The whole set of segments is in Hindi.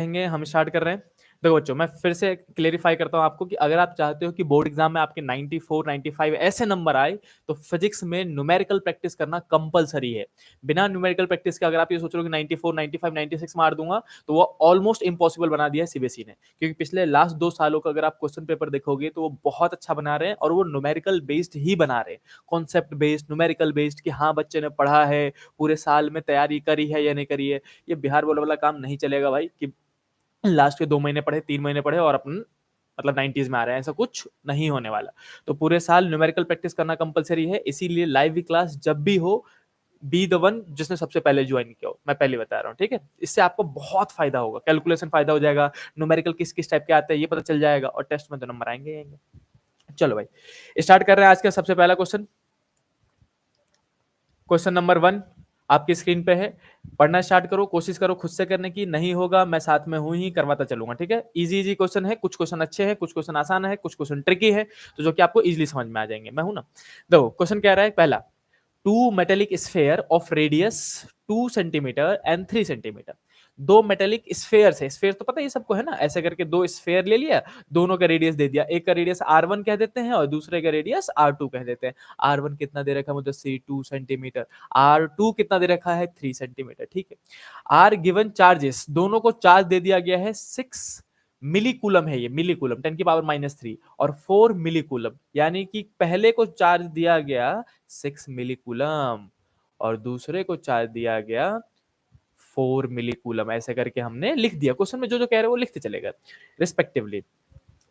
रहेंगे, हम स्टार्ट कर रहे हैं। देखो बच्चों, मैं फिर से क्लेरिफाई करता हूं आपको कि अगर आप चाहते हो कि बोर्ड एग्जाम में आपके 94 95 ऐसे नंबर आए, तो फिजिक्स में न्यूमेरिकल प्रैक्टिस करना कंपलसरी है। बिना न्यूमेरिकल प्रैक्टिस के अगर आप ये सोच रहे हो कि 94 95 96 मार दूंगा, तो वो ऑलमोस्ट इम्पॉसिबल बना दिया है सीबीएसई ने। क्योंकि पिछले लास्ट 2 सालों का अगर आप क्वेश्चन पेपर देखोगे, तो वो बहुत अच्छा बना रहे हैं और वो न्यूमेरिकल बेस्ड ही बना रहे हैं, कॉन्सेप्ट बेस्ड, न्यूमेरिकल बेस्ड, कि हाँ बच्चे ने पढ़ा है, पूरे साल में तैयारी करी है या नहीं करी है। ये बिहार बोर्ड वाला काम नहीं चलेगा भाई, कि लास्ट के 2 महीने पढ़े, 3 महीने पढ़े और अपन मतलब 90s में आ रहे हैं, ऐसा कुछ नहीं होने वाला। तो पूरे साल न्यूमेरिकल प्रैक्टिस करना कंपलसरी है, इसीलिए लाइव क्लास जब भी हो, बी द वन जिसने सबसे पहले ज्वाइन किया हो, मैं पहले बता रहा हूँ, ठीक है। इससे आपको बहुत फायदा होगा, कैलकुलेशन फायदा हो जाएगा, न्यूमेरिकल किस किस टाइप के आते हैं ये पता चल जाएगा, और टेस्ट में तो नंबर आएंगे आएंगे। चलो भाई, स्टार्ट कर रहे हैं आज का सबसे पहला क्वेश्चन। क्वेश्चन नंबर 1 आपकी स्क्रीन पे है। पढ़ना स्टार्ट करो, कोशिश करो खुद से करने की, नहीं होगा मैं साथ में हूं ही, करवाता चलूंगा, ठीक है। इजी इजी क्वेश्चन है, कुछ क्वेश्चन अच्छे हैं, कुछ क्वेश्चन आसान है, कुछ क्वेश्चन ट्रिकी है, तो जो कि आपको इजीली समझ में आ जाएंगे, मैं हूं ना। देखो क्वेश्चन क्या रहा है, पहला, two metallic sphere of radius 2 centimetre and 3 centimetre. दो मेटेलिक स्फेयर है, स्फेयर तो पता है ये सबको है ना, ऐसे करके दो स्फेयर ले लिया, दोनों का रेडियस दे दिया, एक का रेडियस R1 कह देते हैं और दूसरे का रेडियस R2 कह देते हैं। R1 कितना दे रखा है मुझे, C 2 सेंटीमीटर, R2 कितना दे रखा है 3 सेंटीमीटर, ठीक है। आर गिवन चार्जेस, दोनों को चार्ज दे दिया गया है 6 मिलीकूलम है, ये मिलीकूलम 10⁻³ और 4 मिलीकूलम, यानी कि पहले को चार्ज दिया गया 6 मिलीकूलम और दूसरे को चार्ज दिया गया 4 मिलीकूलम, ऐसे करके हमने लिख दिया। क्वेश्चन में जो जो कह रहे हैं वो लिखते चलेगा रिस्पेक्टिवली।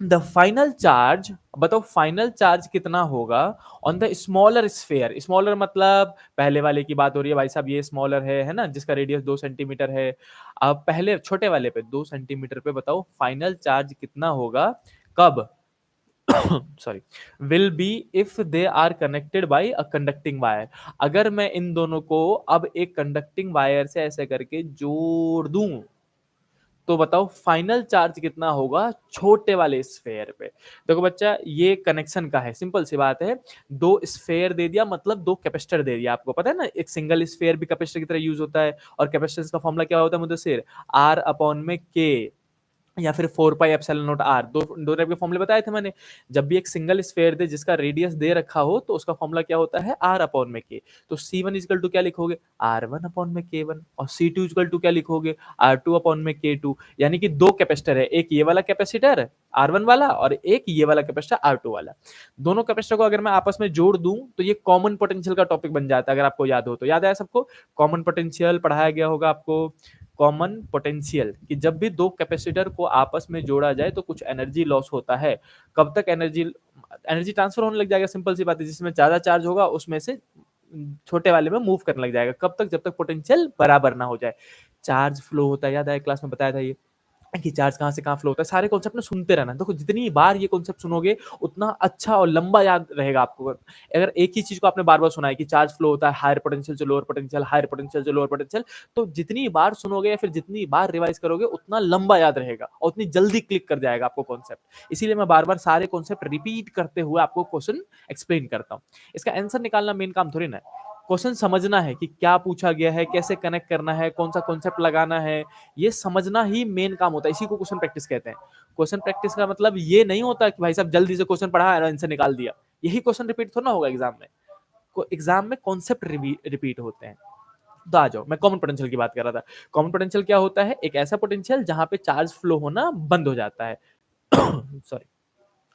द फाइनल चार्ज, बताओ फाइनल चार्ज कितना होगा on the smaller sphere. Smaller मतलब पहले वाले की बात हो रही है भाई साहब, ये स्मॉलर है ना, जिसका रेडियस 2 सेंटीमीटर है। अब पहले छोटे वाले पे 2 सेंटीमीटर पे बताओ फाइनल चार्ज कितना होगा, कब sorry, will be if they are connected by a conducting wire. अगर मैं इन दोनों को अब एक कंडक्टिंग वायर से ऐसे करके जोड़ दूं, तो बताओ फाइनल चार्ज कितना होगा छोटे वाले स्फेयर पे। देखो बच्चा, ये कनेक्शन का है, सिंपल सी बात है। दो स्फेयर दे दिया मतलब दो कैपेसिटर दे दिया, आपको पता है ना, एक सिंगल स्फेयर भी कैपेसिटर की तरह यूज होता है, और कैपेसिटेंस का फॉर्मूला क्या होता है मुझे, R/K या फिर 4πε0r, दो दो टाइप के फॉर्मूले बताए थे मैंने। जब भी एक सिंगल स्फेयर दे जिसका रेडियस दे रखा हो, तो उसका फॉर्मूला क्या होता है, R/K। तो C1 इक्वल टू क्या लिखोगे, R1/K1, और C2 इक्वल टू क्या लिखोगे, R2/K2। यानी कि दो कैपेसिटर है, एक ये वाला कैपेसिटर R1 वाला और एक ये वाला कैपेसिटर R2 वाला। दोनों कैपेसिटर को अगर मैं आपस में जोड़ दूं, तो ये कॉमन पोटेंशियल का टॉपिक बन जाता है। अगर आपको याद हो तो, याद है सबको, कॉमन पोटेंशियल पढ़ाया गया होगा आपको। कॉमन पोटेंशियल, कि जब भी दो कैपेसिटर को आपस में जोड़ा जाए तो कुछ एनर्जी लॉस होता है। कब तक एनर्जी एनर्जी ट्रांसफर होने लग जाएगा, सिंपल सी बात है, जिसमें ज्यादा चार्ज होगा उसमें से छोटे वाले में मूव करने लग जाएगा। कब तक, जब तक पोटेंशियल बराबर ना हो जाए। चार्ज फ्लो होता है, याद है क्लास में बताया था ये, कि चार्ज कहाँ से कहाँ फ्लो होता है। सारे कॉन्सेप्ट में सुनते रहना, देखो जितनी बार ये कॉन्सेप्ट सुनोगे उतना अच्छा और लंबा याद रहेगा आपको। अगर एक ही चीज को आपने बार बार सुना है कि चार्ज फ्लो होता है हायर पोटेंशियल से लोअर पोटेंशियल, हायर पोटेंशियल से लोअर पोटेंशियल, तो जितनी बार सुनोगे या फिर जितनी बार रिवाइज करोगे उतना लंबा याद रहेगा और उतनी जल्दी क्लिक कर जाएगा आपको कॉन्सेप्ट। इसीलिए मैं बार बार सारे कॉन्सेप्ट रिपीट करते हुए आपको क्वेश्चन एक्सप्लेन करता हूँ। इसका आंसर निकालना मेन काम थोड़ी ना है, क्वेश्चन समझना है कि क्या पूछा गया है, कैसे कनेक्ट करना है, कौन सा कॉन्सेप्ट लगाना है, ये समझना ही मेन काम होता है। इसी को क्वेश्चन प्रैक्टिस कहते हैं। क्वेश्चन प्रैक्टिस का मतलब ये नहीं होता कि भाई साहब जल्दी से क्वेश्चन पढ़ा और आंसर निकाल दिया, यही क्वेश्चन रिपीट थोड़ा ना होगा एग्जाम में। एग्जाम में कॉन्सेप्ट रिपीट होते हैं। तो आ जाओ, मैं कॉमन पोटेंशियल की बात कर रहा था। कॉमन पोटेंशियल क्या होता है, एक ऐसा पोटेंशियल जहां पे चार्ज फ्लो होना बंद हो जाता है। सॉरी।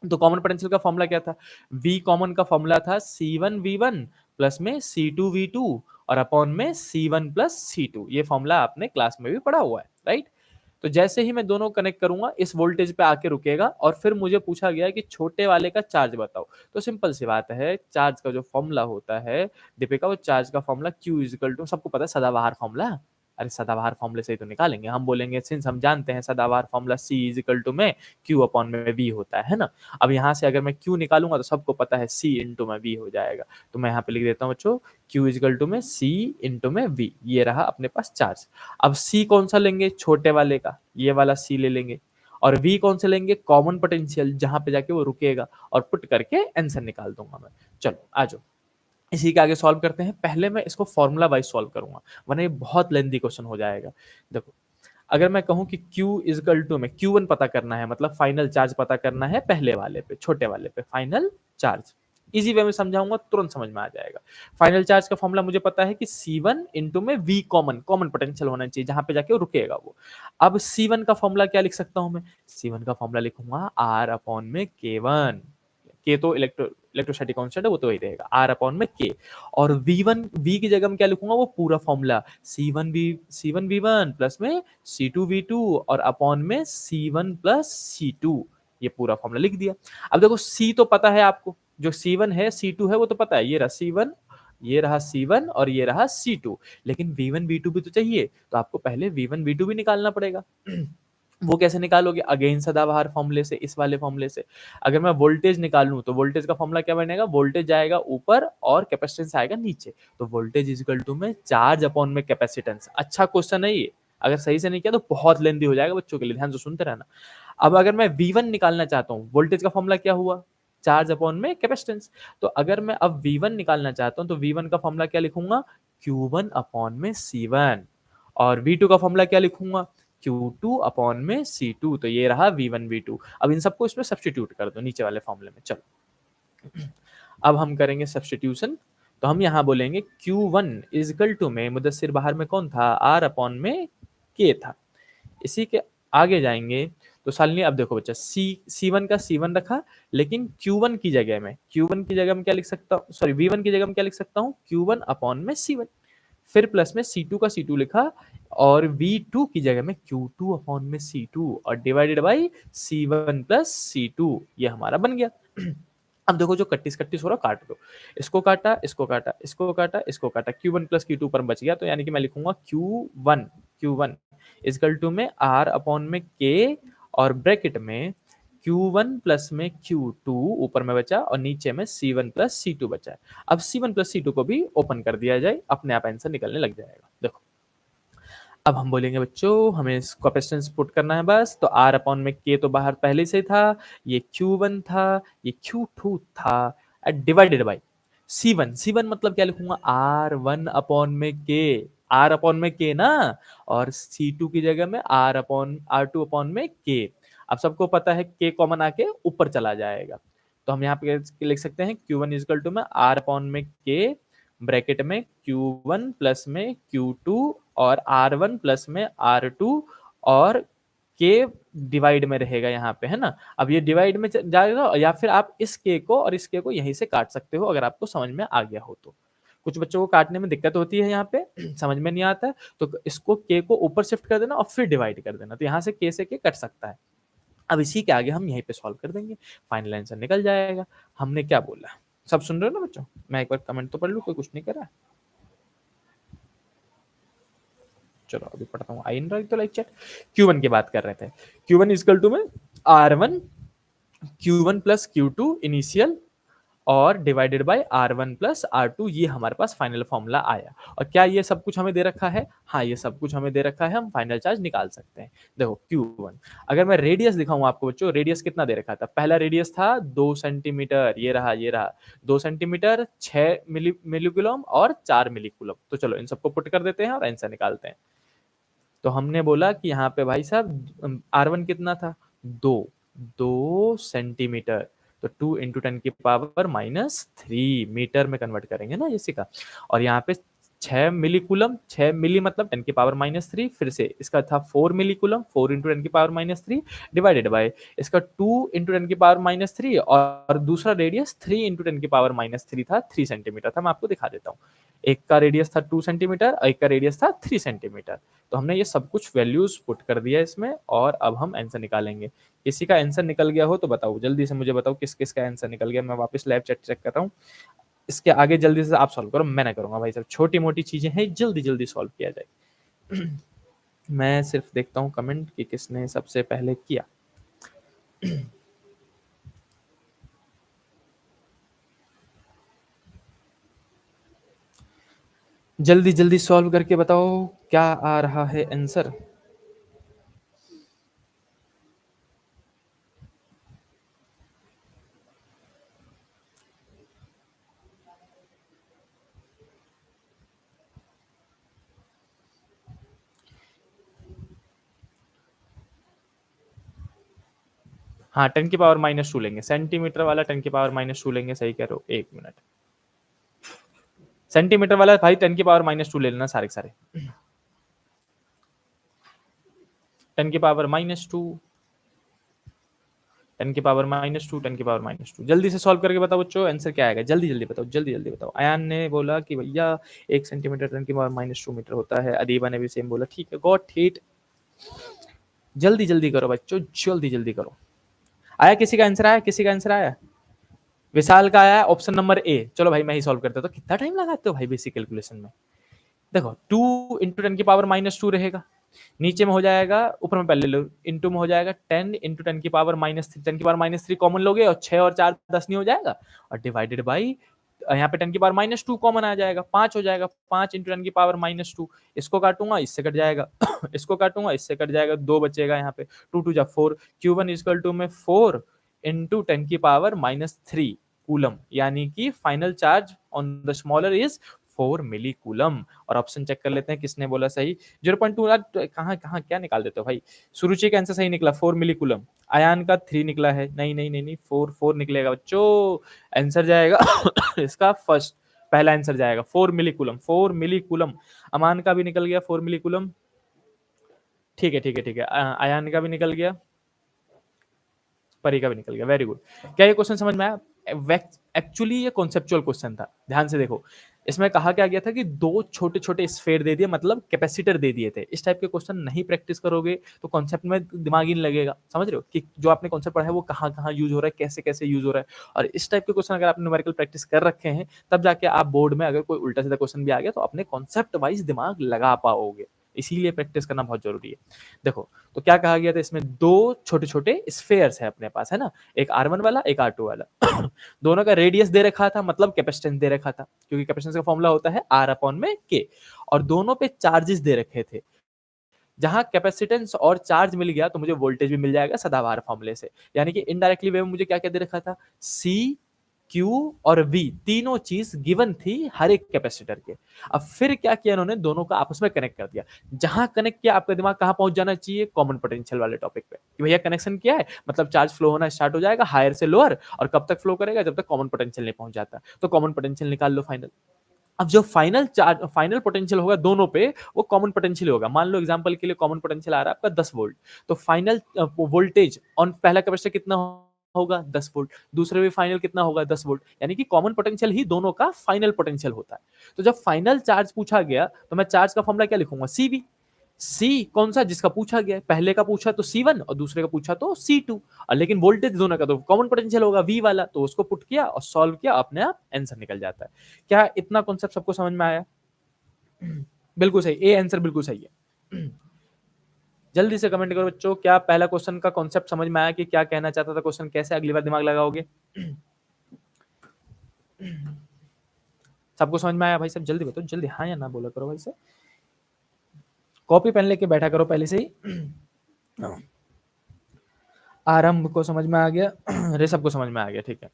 तो कॉमन पोटेंशियल का फॉर्मूला क्या था, V कॉमन का फॉर्मूला था C1V1 प्लस में C2V2 और अपॉन में C1 प्लस C2। ये फॉर्मूला आपने क्लास में भी पढ़ा हुआ है, राइट। तो जैसे ही मैं दोनों कनेक्ट करूंगा इस वोल्टेज पे आके रुकेगा, और फिर मुझे पूछा गया कि छोटे वाले का चार्ज बताओ। तो सिंपल सी बात है, चार्ज का जो फॉर्मूला होता है दीपिका, वो चार्ज का फॉर्मूला Q इजिकल टू, सबको पता है सदाबहार फॉर्मूला। अरे सदाबहार फॉर्मूले से ही तो निकालेंगे, हम बोलेंगे सिंस हम जानते हैं सदाबहार फॉर्मूला C इजिकल टू में Q अपॉन में V होता है ना। अब यहाँ से अगर मैं Q निकालूंगा तो सबको पता है C इंटू में V हो जाएगा। तो मैं यहाँ पे लिख देता हूँ बच्चों, Q इजिकल टू में C इंटू में V, ये रहा अपने पास चार्ज। अब C कौन सा लेंगे, छोटे वाले का, ये वाला C ले लेंगे, और V कौन से लेंगे, कॉमन पोटेंशियल जहां पे जाके वो रुकेगा, और पुट करके आंसर निकाल दूंगा मैं। चलो आ जाओ, इसी के आगे सॉल्व करते हैं। पहले मैं इसको फॉर्मूला वाइज सॉल्व करूंगा, वरना ये बहुत लेंदी क्वेश्चन हो जाएगा। देखो, अगर मैं कहूँ कि Q इक्वल टू में Q1 पता करना है, मतलब फाइनल चार्ज पता करना है पहले वाले पे, छोटे वाले पे फाइनल चार्ज। इजी वे में समझाऊंगा, तुरंत समझ में आ जाएगा। फाइनल चार्ज का फॉर्मूला मुझे पता है कि C1 इंटू में V कॉमन कॉमन पोटेंशियल होना चाहिए, जहां पे जाके वो रुकेगा वो। अब C1 का फॉर्मूला क्या लिख सकता हूं मैं? C1 का फॉर्मूला लिखूंगा R अपॉन में K1। के तो इलेक्ट्रोस्टैटिक कांस्टेंट है, वो तो वही रहेगा, R अपॉन में K। और V1 V की जगह में क्या लिखूंगा? वो पूरा फॉर्मूला C1 V1 प्लस में C2 V2 और अपॉन में C1 प्लस C2। ये पूरा फॉर्मूला लिख दिया। अब देखो C तो पता है आपको, जो C1 है C2 है वो तो पता है, ये रहा C1, ये रहा C1 और ये रहा C2। लेकिन V1 V2 भी तो चाहिए, तो आपको पहले V1 V2 भी निकालना पड़ेगा। वो कैसे निकालोगे? अगेन सदाबहार फॉर्मूले से, इस वाले फॉर्मूले से। अगर मैं वोल्टेज निकालूं तो वोल्टेज का फॉर्मूला क्या बनेगा? वोल्टेज जाएगा ऊपर और कैपेसिटेंस आएगा नीचे, तो वोल्टेज इज इक्वल टू में चार्ज अपॉन में कैपेसिटेंस। अच्छा क्वेश्चन है ये, अगर सही से नहीं किया तो बहुत लेंदी हो जाएगा बच्चों के लिए, ध्यान से सुनते रहना। अब अगर मैं V1 निकालना चाहता हूँ, वोल्टेज का फॉर्मूला क्या हुआ? चार्ज अपॉन में कैपेसिटेंस। तो अगर मैं अब V1 निकालना चाहता हूँ तो V1 का फॉर्मूला क्या लिखूंगा? Q1 अपॉन में C1। और V2 का फॉर्मूला क्या लिखूंगा? Q2 अपॉन में C2। तो ये रहा V1 V2। अब इन सबको इसमें सब्सटीट्यूट कर दो नीचे वाले फॉर्मूले में। चलो अब हम करेंगे सब्सटीट्यूशन। तो हम यहाँ बोलेंगे Q1 इजकल टू में, मुदस्सिर बाहर में कौन था? R अपॉन में K था। इसी के आगे जाएंगे तो शालिनी, अब देखो बच्चा, C1 का C1 रखा, लेकिन Q1 की जगह में, Q1 की जगह में क्या लिख सकता हूँ? सॉरी, V1 की जगह में क्या लिख सकता हूँ? Q1 अपॉन में C1। फिर प्लस में C2 का C2 लिखा, और V2 की जगह में Q2 अपॉन में C2 और divided by C1 plus C2। ये हमारा बन गया। अब देखो जो कट्टीस कट्टीस हो रहा, काट दो। इसको काटा, इसको काटा, इसको काटा, इसको काटा, Q1 प्लस Q2 पर बच गया। तो यानी कि मैं लिखूंगा Q1 इजकल टू में R अपॉन में K, और ब्रैकेट में Q1 प्लस में Q2 ऊपर में बचा, और नीचे में C1 प्लस C2 बचा है। अब C1 प्लस C2 को भी ओपन कर दिया जाए, अपने आप आंसर निकलने लग जाएगा। देखो अब हम बोलेंगे बच्चों, हमें इसको कैपेसिटेंस पुट करना है बस। तो R अपॉन में K तो बाहर पहले से था, ये Q1 था, ये Q2 था, डिवाइडेड बाई C1 मतलब क्या लिखूंगा? R1 अपॉन में K। R अपॉन में K ना, और C2 की जगह में R2 अपॉन में K। अब सबको पता है K कॉमन आके ऊपर चला जाएगा, तो हम यहाँ पे लिख सकते हैं Q1 इजकल टू में R अपॉन में K, ब्रैकेट में Q1 प्लस में Q2 और R1 प्लस में R2, और K डिवाइड में रहेगा यहाँ पे, है ना। अब ये डिवाइड में जाएगा, या फिर आप इस K को और इस K को यहीं से काट सकते हो, अगर आपको समझ में आ गया हो तो। कुछ बच्चों को काटने में दिक्कत होती है यहाँ पे, समझ में नहीं आता है, तो इसको K को ऊपर शिफ्ट कर देना और फिर डिवाइड कर देना, तो यहाँ से K से K कट सकता है। अब इसी के आगे हम यहीं पे सॉल्व कर देंगे, फाइनल आंसर निकल जाएगा। हमने क्या बोला, सब सुन रहे हो ना बच्चों? मैं एक बार कमेंट तो पढ़ लूँ, कोई कुछ नहीं कर रहा है। चलो अभी पढ़ता हूँ। आई इन रही तो लाइक चैट। Q1 की बात कर रहे थे। Q1 इजकल टू में R1 Q1 plus Q2 initial, और divided by R1 plus R2। ये हमारे पास फाइनल फॉर्मूला आया। और क्या ये सब कुछ हमें दे रखा है? हाँ, ये सब कुछ हमें दे रखा है, हम फाइनल चार्ज निकाल सकते हैं। देखो Q1, अगर मैं रेडियस दिखाऊं आपको बच्चों, रेडियस कितना दे रखा था? पहला रेडियस था 2 सेंटीमीटर, ये रहा 2 सेंटीमीटर, 6 मिलीकुलम और 4 मिलीकुलम। तो चलो इन सबको पुट कर देते हैं और आंसर निकालते हैं। तो हमने बोला कि यहाँ पे भाई साहब R1 कितना था? 2 सेंटीमीटर, तो 2 इंटू 10 की पावर -3 मीटर में कन्वर्ट करेंगे ना इसी का। और यहाँ पे 6 मिलीकुलम, 6 मिली मतलब 10 की पावर -3, फिर से इसका था 4 मिलीकुलम, 4 इंटू 10 की पावर -3, डिवाइडेड बाय इसका 2 इंटू 10 की पावर -3, और दूसरा रेडियस 3 इंटू 10 की पावर -3 था, 3 सेंटीमीटर था। मैं आपको दिखा देता हूँ, एक का रेडियस था 2 सेंटीमीटर और एक का रेडियस था 3 सेंटीमीटर। तो हमने ये सब कुछ वैल्यूज पुट कर दिया इसमें, और अब हम आंसर निकालेंगे। किसी का आंसर निकल गया हो तो बताओ, जल्दी से मुझे बताओ किस किस का आंसर निकल गया। मैं वापस लैब चेक चेक कर रहा हूँ। इसके आगे जल्दी से आप सॉल्व करो, मैं ना करूंगा भाई साहब, छोटी मोटी चीजें हैं, जल्दी जल्दी सॉल्व किया जाए। मैं सिर्फ देखता हूँ कमेंट कि किसने सबसे पहले किया। जल्दी जल्दी सॉल्व करके बताओ क्या आ रहा है आंसर। हाँ 10 की पावर -2 लेंगे, सेंटीमीटर वाला 10 की पावर -2 लेंगे, सही कह रहे हो, 1 मिनट। सेंटीमीटर वाला भाई 10 की पावर -2 ले लेना सारे के सारे। 10 की पावर -2, 10 की पावर -2, 10 की पावर -2। जल्दी से सॉल्व करके बताओ बच्चों, आंसर क्या आएगा? जल्दी जल्दी बताओ, जल्दी जल्दी बताओ। अयान ने बोला कि भैया 1 सेंटीमीटर 10 की पावर -2 मीटर होता है। अदीबा ने भी सेम बोला, ठीक है, गॉट इट। जल्दी जल्दी करो बच्चों, जल्दी जल्दी करो। आया किसी का आंसर? आया किसी का आंसर? आया विशाल का आया, ऑप्शन नंबर ए। चलो भाई मैं ही सॉल्व करता हूँ। तो कितना टाइम लगाते हो भाई बेसिक कैलकुलेशन में? देखो 2 इंटू 10 की पावर -2 रहेगा, नीचे में हो जाएगा, ऊपर में पहले लो, इंटू में हो जाएगा 10 इंटू 10 की पावर -3, 10 की पावर -3 कॉमन लोगे और 6 और 4 10 नहीं हो जाएगा, और डिवाइडेड बाई यहाँ पे 10 की पावर -2 कॉमन आ जाएगा, 5 हो जाएगा, 5 इंटू 10 की पावर -2। इसको काटूंगा इससे कट जाएगा इसको काटूंगा इससे कट जाएगा, 2 बचेगा यहाँ पे, 2 2 जा 4, Q1 इक्वल टू में 4 इंटू 10 की पावर -3 कूलम, यानी कि final charge on the smaller is 4 millicoulomb. और ऑप्शन चेक कर लेते हैं किसने बोला सही। 0.2 कहाँ कहाँ क्या निकाल देते हो भाई? सुरुचि का आंसर सही निकला, 4 मिली कूलम। अयान का 3 निकला है, नहीं नहीं नहीं नहीं, 4 4 निकलेगा बच्चों। आंसर जाएगा इसका फर्स्ट, पहला आंसर जाएगा 4 मिली कूलम, 4 मिली कूलम। अमान का भी निकल गया 4 मिली कूलम, ठीक है ठीक है ठीक है। अयान का भी निकल गया, परी का भी निकल गया, वेरी गुड। क्या ये क्वेश्चन समझ में आया? एक्चुअली ये कॉन्सेप्चुअल क्वेश्चन था, ध्यान से देखो। इसमें कहा क्या गया था कि 2 छोटे छोटे स्फेयर दे दिए, मतलब कैपेसिटर दे दिए थे। इस टाइप के क्वेश्चन नहीं प्रैक्टिस करोगे तो कॉन्सेप्ट में दिमाग ही नहीं लगेगा, समझ रहे हो कि जो आपने कॉन्सेप्ट पढ़ा है वो कहाँ कहाँ यूज हो रहा है, कैसे कैसे यूज हो रहा है। और इस टाइप के क्वेश्चन अगर आपने न्यूमेरिकल प्रैक्टिस कर रखे हैं, तब जाके आप बोर्ड में अगर कोई उल्टा सीधा क्वेश्चन भी आ गया तो अपने कॉन्सेप्ट वाइज दिमाग लगा पाओगे। इसीलिए प्रैक्टिस करना बहुत जरूरी है। देखो तो क्या कहा गया था, इसमें 2 छोटे छोटे स्फेयर्स है अपने पास, है ना, एक R1 वाला एक R2 वाला दोनों का रेडियस दे रखा था, मतलब कैपेसिटेंस दे रखा था, क्योंकि कैपेसिटेंस का फॉर्मूला होता है R अपॉन में K। और दोनों पे चार्जेस दे रखे थे। जहां कैपेसिटेंस और चार्ज मिल गया तो मुझे वोल्टेज भी मिल जाएगा सदाबहार फॉर्मूले से। यानी कि इनडायरेक्टली वे में मुझे क्या क्या दे रखा था, C, Q और V तीनों चीज गिवन थी हर एक कैपेसिटर के। अब फिर क्या किया इन्होंने, दोनों का आपस में कनेक्ट कर दिया। जहां कनेक्ट किया आपका दिमाग कहां पहुंच जाना चाहिए, कॉमन पोटेंशियल वाले टॉपिक पे, कि भैया कनेक्शन किया है मतलब चार्ज फ्लो होना स्टार्ट हो जाएगा हायर से लोअर, और कब तक फ्लो करेगा, जब तक कॉमन पोटेंशियल नहीं पहुंच जाता। तो कॉमन पोटेंशियल निकाल लो फाइनल। अब जो फाइनल चार्ज फाइनल पोटेंशियल होगा दोनों पे, वो कॉमन पोटेंशियल होगा। मान लो एग्जांपल के लिए कॉमन पोटेंशियल आ रहा है आपका 10 वोल्ट, तो फाइनल वोल्टेज ऑन पहला कैपेसिटर कितना होगा, 10 वोल्ट। दूसरे में फाइनल कितना होगा, 10 वोल्ट। यानी कि कॉमन पोटेंशियल ही दोनों का फाइनल पोटेंशियल होता है। तो जब फाइनल चार्ज पूछा गया तो मैं चार्ज का फॉर्मूला क्या लिखूंगा, CV। सी कौन सा, जिसका पूछा गया, पहले का पूछा तो C1 और दूसरे का पूछा तो C2। और लेकिन वोल्टेज दोनों का तो कॉमन पोटेंशियल होगा V वाला, तो उसको पुट किया और सॉल्व किया, अपने आप आंसर निकल जाता है। क्या इतना कॉन्सेप्ट सबको समझ में आया? बिल्कुल सही, ए आंसर बिल्कुल सही है। जल्दी से कमेंट करो बच्चों, क्या पहला क्वेश्चन का कॉन्सेप्ट समझ में आया कि क्या कहना चाहता था क्वेश्चन, कैसे अगली बार दिमाग लगाओगे? सबको समझ में आया भाई? सब जल्दी बताओ, जल्दी हाँ या ना बोला करो भाई। से कॉपी पेन लेके बैठा करो पहले से ही। आरंभ को समझ में आ गया, रे सबको समझ में आ गया, ठीक है,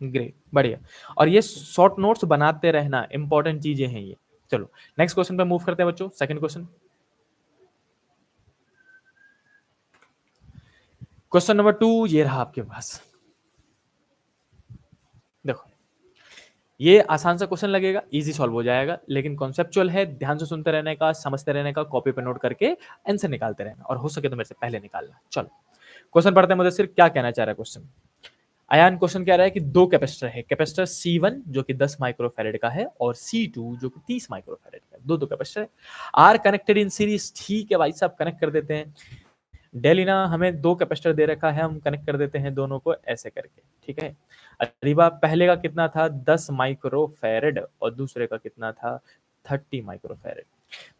ग्रेट, बढ़िया। और ये शॉर्ट नोट्स बनाते रहना, इंपॉर्टेंट चीजें हैं ये। चलो नेक्स्ट क्वेश्चन पे मूव करते हैं बच्चों, सेकंड क्वेश्चन। क्वेश्चन नंबर 2 ये रहा आपके पास। देखो ये आसान सा क्वेश्चन लगेगा, इजी सॉल्व हो जाएगा, लेकिन कॉन्सेप्चुअल है, ध्यान से सुनते रहने का, समझते रहने का, कॉपी पे नोट करके आंसर निकालते रहना, और हो सके तो मेरे से पहले निकालना। चलो क्वेश्चन पढ़ते हैं, मुझे सिर्फ क्या कहना चाह रहा है क्वेश्चन। अयान क्वेश्चन कह रहा है कि 2 कैपेसिटर है, कैपेसिटर C1 जो कि 10 माइक्रोफैरेड का है और C2 जो कि 30 माइक्रोफैरेड का है, दो कैपेसिटर है, आर कनेक्टेड इन सीरीज। ठीक है भाई साहब, कनेक्ट कर देते हैं। डेलिना हमें 2 कैपेसिटर दे रखा है, हम कनेक्ट कर देते हैं दोनों को ऐसे करके, ठीक है। अरीबा पहले का कितना था, 10 माइक्रोफैरेड, और दूसरे का कितना था, 30 माइक्रोफैरेड।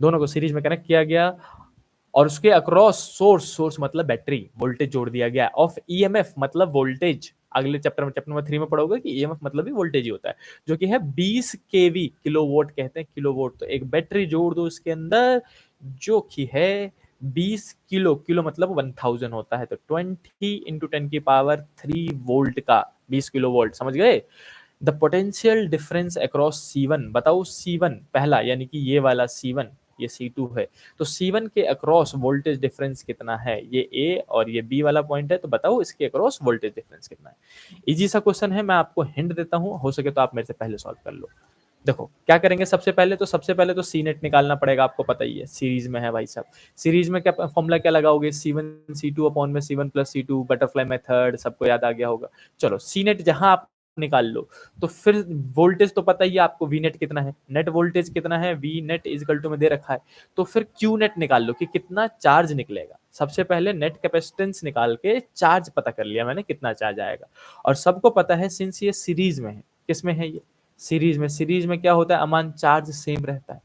दोनों को सीरीज में कनेक्ट किया गया और उसके अक्रॉस सोर्स मतलब बैटरी, वोल्टेज जोड़ दिया गया। ऑफ ईएमएफ मतलब वोल्टेज, अगले चैप्टर नंबर 3 में पढ़ोगे कि ईएमएफ मतलब भी वोल्टेज ही होता है, जो कि है 20 केवी, किलोवोट कहते हैं, किलोवोट। तो एक बैटरी जोड़ दो इसके अंदर जो कि है 20 किलो, किलो मतलब 1000 होता है, तो 20 इंटू 10 की पावर 3 वोल्ट का 20 किलो वोल्ट, समझ गए। The potential difference across C1, बताओ C1 पहला यानी कि ये वाला C1 ये C2 है, तो C1 के अक्रॉस वोल्टेज डिफरेंस कितना है? ये A और ये B वाला पॉइंट है, तो बताओ इसके अक्रॉस वोल्टेज डिफरेंस कितना है? इजी सा क्वेश्चन है, मैं आपको हिंट देता हूँ, हो सके तो आप मेरे से पहले सॉल्व कर लो। देखो क्या करेंगे, सबसे पहले तो सी नेट निकालना पड़ेगा, आपको पता ही है सीरीज में है भाई साहब। सीरीज में क्या फॉर्मूला क्या लगाओगे, C1 C2 अपॉन में C1 plus C2, butterfly method सबको याद आ गया होगा। चलो सी नेट जहां आप निकाल लो, तो फिर वोल्टेज तो पता ही है आपको, वी नेट कितना है, नेट वोल्टेज कितना है, वी नेट इजकल टू में दे रखा है, तो फिर क्यू नेट निकाल लो कि कितना चार्ज निकलेगा। सबसे पहले नेट कैपेसिटेंस निकाल के चार्ज पता कर लिया मैंने कितना चार्ज आएगा, और सबको पता है सिंस ये सीरीज में है, किसमें है ये सीरीज में क्या होता है, अमान चार्ज सेम रहता है,